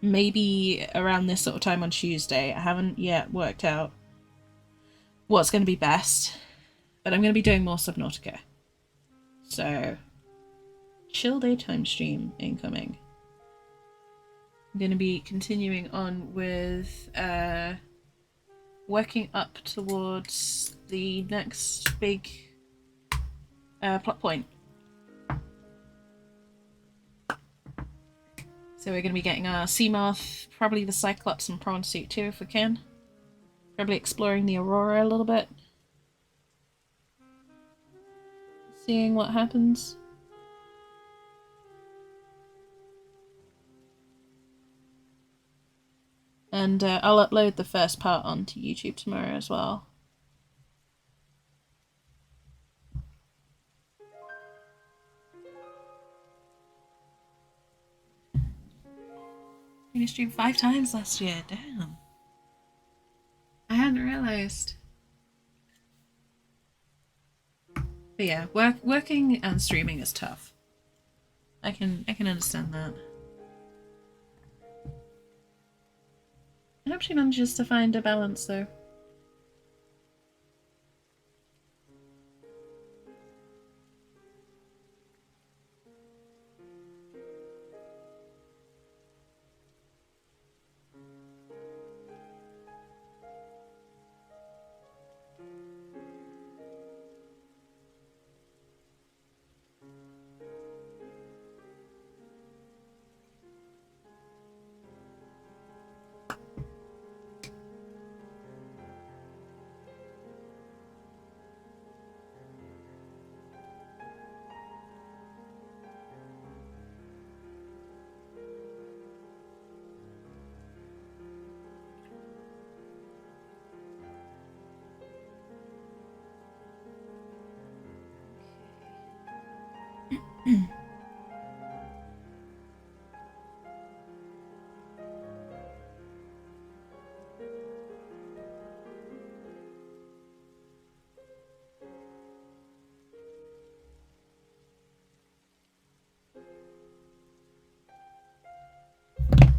maybe around this sort of time on Tuesday. I haven't yet worked out what's going to be best, but I'm going to be doing more Subnautica. So, chill daytime stream incoming. I'm going to be continuing on with working up towards the next big plot point. So we're going to be getting our Seamoth, probably the Cyclops and Prawn Suit too if we can. Probably exploring the Aurora a little bit. Seeing what happens. And I'll upload the first part onto YouTube tomorrow as well. I streamed 5 times last year, damn. I hadn't realised. But yeah, working and streaming is tough. I can understand that. I hope she manages to find a balance, though.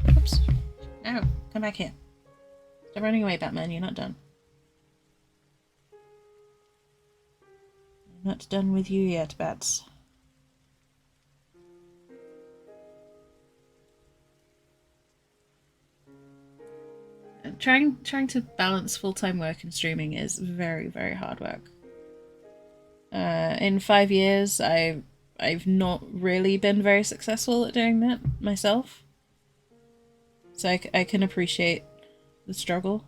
Oops. No, come back here. Stop running away, Batman. You're not done. I'm not done with you yet, Bats. Trying to balance full-time work and streaming is very, very hard work. In 5 years, I've not really been very successful at doing that myself. So I can appreciate the struggle.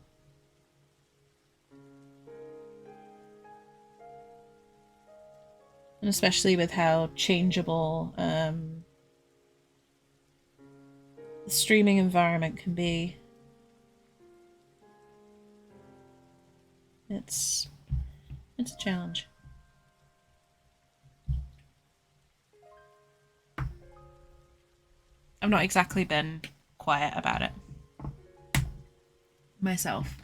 And especially with how changeable the streaming environment can be. It's a challenge. I've not exactly been quiet about it myself.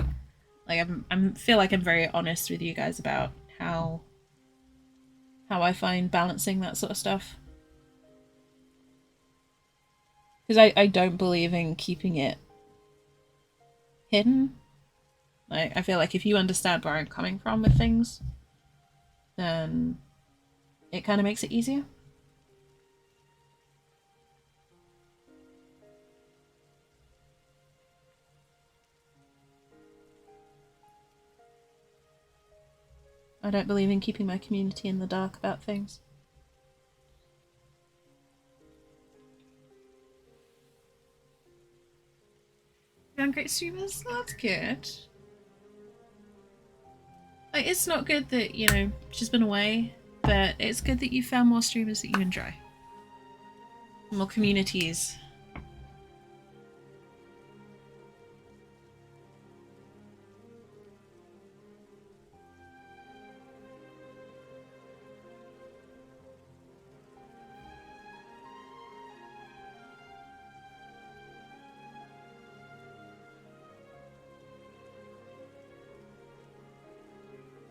Like I feel like I'm very honest with you guys about how I find balancing that sort of stuff. Because I don't believe in keeping it hidden. Like, I feel like if you understand where I'm coming from with things, then it kind of makes it easier. I don't believe in keeping my community in the dark about things. Found great streamers? That's good. Like, it's not good that, you know, she's been away, but it's good that you found more streamers that you enjoy. More communities.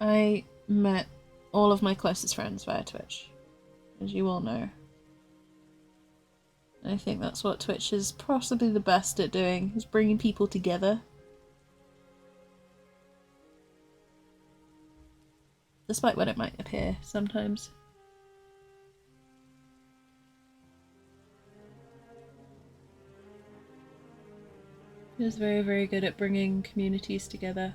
I met all of my closest friends via Twitch, as you all know. I think that's what Twitch is possibly the best at doing, is bringing people together. Despite what it might appear sometimes. It is very, very good at bringing communities together.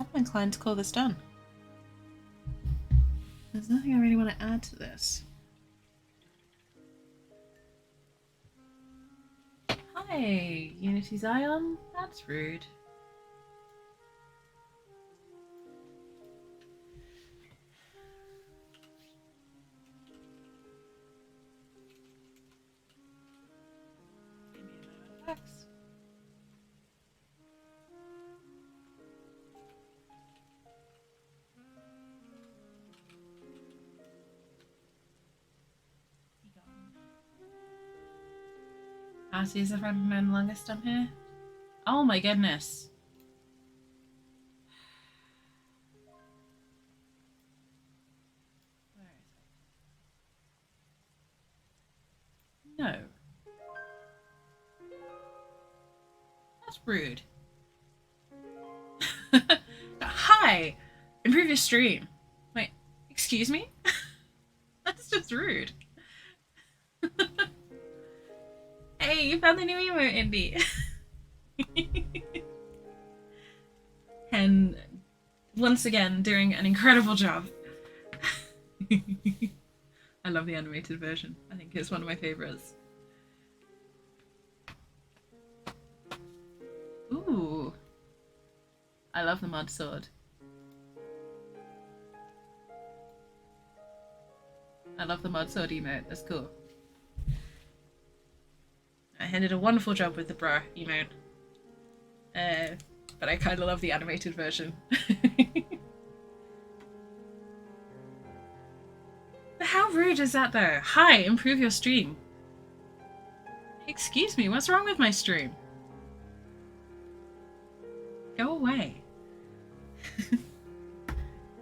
I'm inclined to call this done. There's nothing I really want to add to this. Hi, Unity Zion. That's rude. Give me a moment, Max. Artie's the friend known longest on here. Oh my goodness. Where is it? No. That's rude. Hi! Improve your stream. Wait, excuse me? That's just rude. Hey, you found the new emote, Indy. And once again, doing an incredible job. I love the animated version. I think it's one of my favorites. Ooh. I love the mud sword. I love the mud sword emote. That's cool. I did a wonderful job with the bra emote. But I kind of love the animated version. But how rude is that though? Hi, improve your stream. Excuse me, what's wrong with my stream? Go away.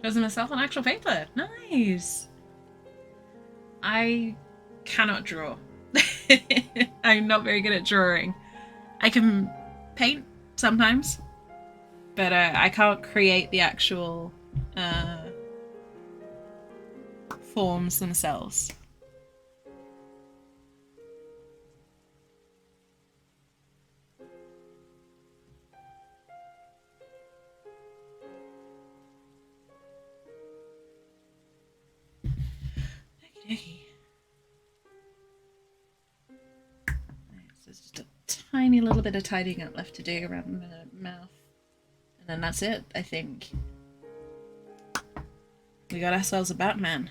Chosen myself on actual paper. Nice. I cannot draw. I'm not very good at drawing. I can paint sometimes, but I can't create the actual forms themselves. Okie dokie. So there's just a tiny little bit of tidying up left to do around the mouth. And then that's it, I think. We got ourselves a Batman.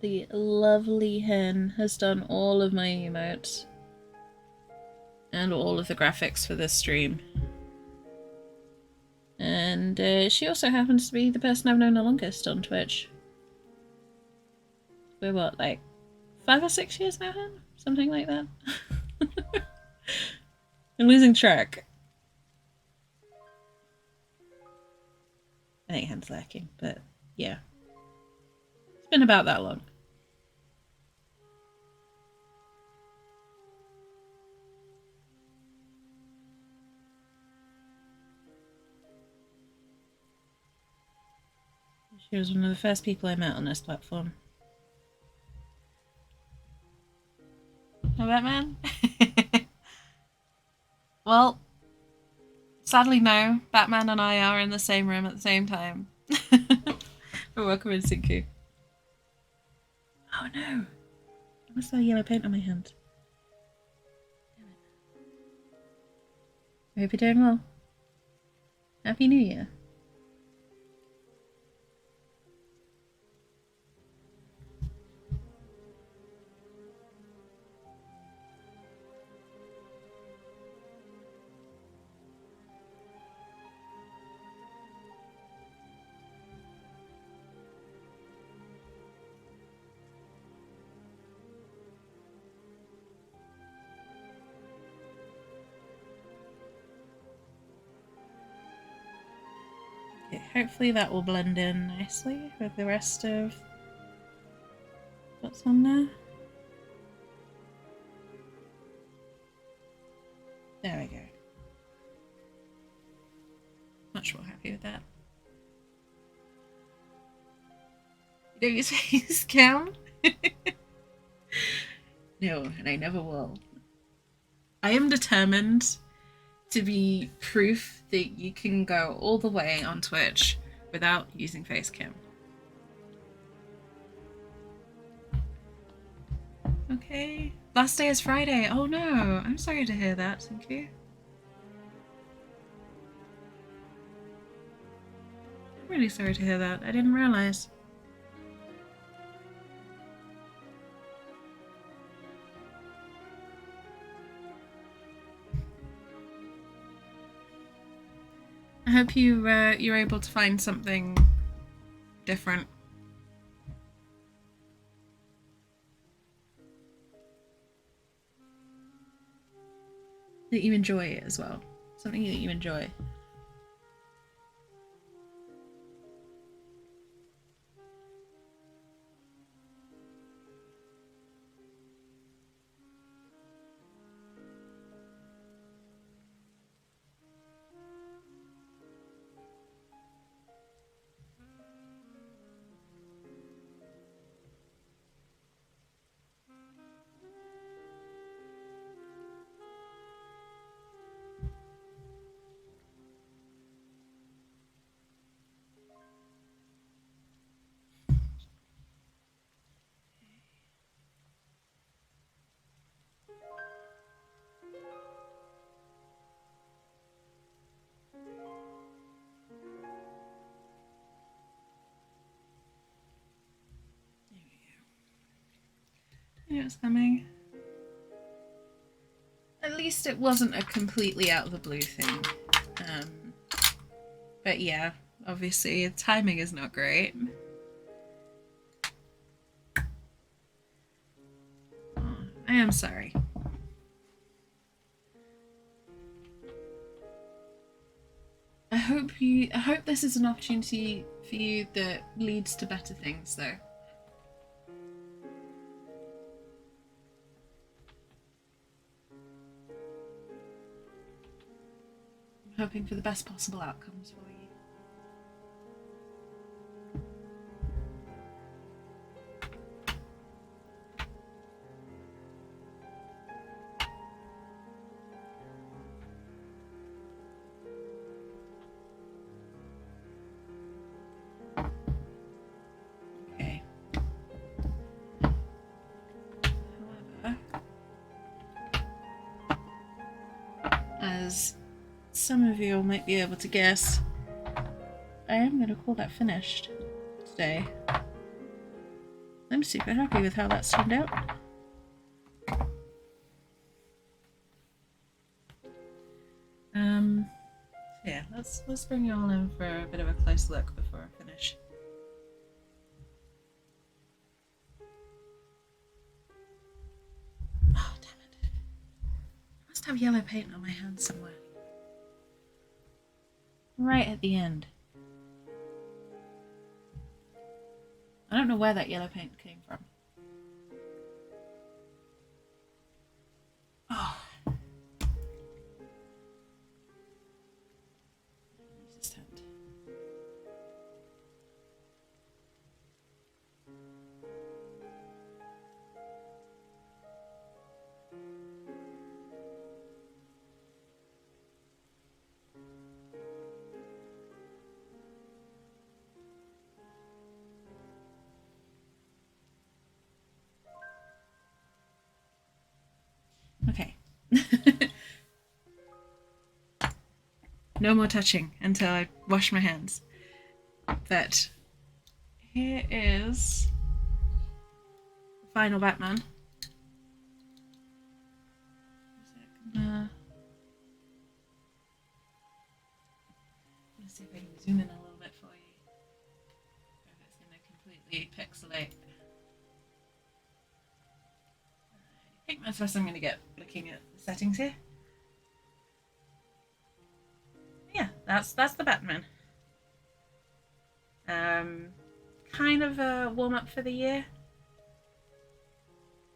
The lovely hen has done all of my emotes and all of the graphics for this stream. And she also happens to be the person I've known the longest on Twitch. We're what, like 5 or 6 years now, Hen? Something like that. I'm losing track. I think Hen's lacking, but yeah. It's been about that long. She was one of the first people I met on this platform. No, Batman? Well, sadly no. Batman and I are in the same room at the same time. But welcome in, Sinku. Oh no! I must have yellow paint on my hand. Damn it. I hope you're doing well. Happy New Year. Okay, hopefully that will blend in nicely with the rest of what's on there. There we go. Much more happy with that. You don't use face cam? No, and I never will. I am determined to be proof that you can go all the way on Twitch without using facecam. Okay. Last day is Friday. Oh no, I'm sorry to hear that, thank you. I'm really sorry to hear that. I didn't realize. hope you're able to find something different. That you enjoy it as well. Something that you enjoy. I knew it's coming. At least it wasn't a completely out of the blue thing. But yeah, obviously the timing is not great. Oh, I am sorry. I hope this is an opportunity for you that leads to better things, though. I'm hoping for the best possible outcomes for you. Okay. However, as some of you might be able to guess, I am going to call that finished today. I'm super happy with how that's turned out. Yeah, let's bring you all in for a bit of a close look before I finish. Oh, damn it. I must have yellow paint on my hand somewhere. Right at the end. I don't know where that yellow paint came from. Oh. Resistant. Okay. No more touching until I wash my hands. But here is the final Batman. Let's see if I can zoom in a little bit for you. Or if it's going to completely pixelate. I think that's first I'm going to get looking at the settings here. Yeah, that's the Batman. Kind of a warm up for the year.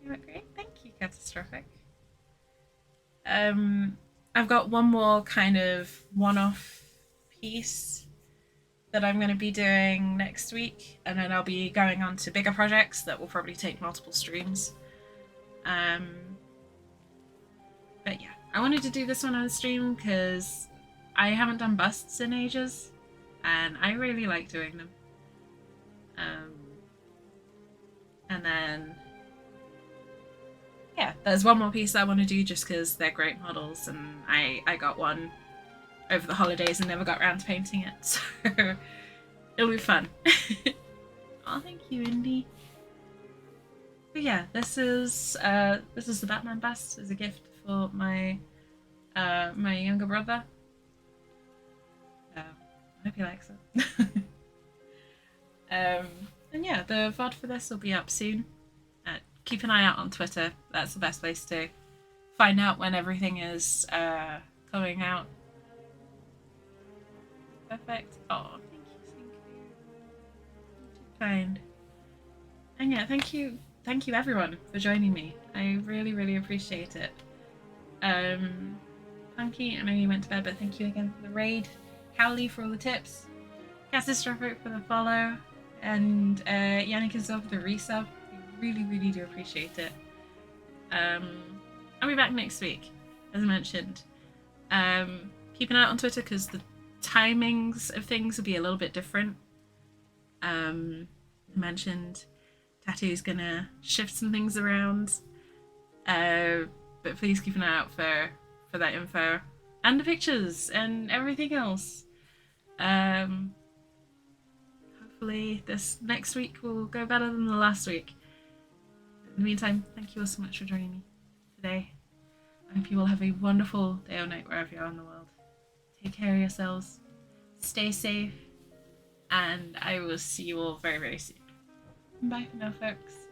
You went great, thank you, Catastrophic. I've got one more kind of one-off piece that I'm going to be doing next week, and then I'll be going on to bigger projects that will probably take multiple streams. But yeah, I wanted to do this one on the stream because I haven't done busts in ages, and I really like doing them. And then, yeah, there's one more piece that I want to do just because they're great models, and I got one over the holidays and never got around to painting it, so it'll be fun. Oh, thank you, Indy. But yeah, this is the Batman bust as a gift for my my younger brother. I hope he likes it. And yeah, the VOD for this will be up soon. Keep an eye out on Twitter. That's the best place to find out when everything is coming out. Perfect. Oh, thank you. Kind. And yeah, thank you everyone for joining me. I really, really appreciate it. Punky, I know you went to bed, but thank you again for the raid. Howley for all the tips. Catastrophic for the follow. And Yannick as well for the resub. We really, really do appreciate it. I'll be back next week, as I mentioned. Keep an eye out on Twitter because the timings of things will be a little bit different. I mentioned Tattoo's gonna shift some things around. But please keep an eye out for that info and the pictures and everything else. Hopefully this next week will go better than the last week. In the meantime, thank you all so much for joining me today. I hope you all have a wonderful day or night wherever you are in the world. Take care of yourselves, stay safe, and I will see you all very, very soon. Bye for now, folks.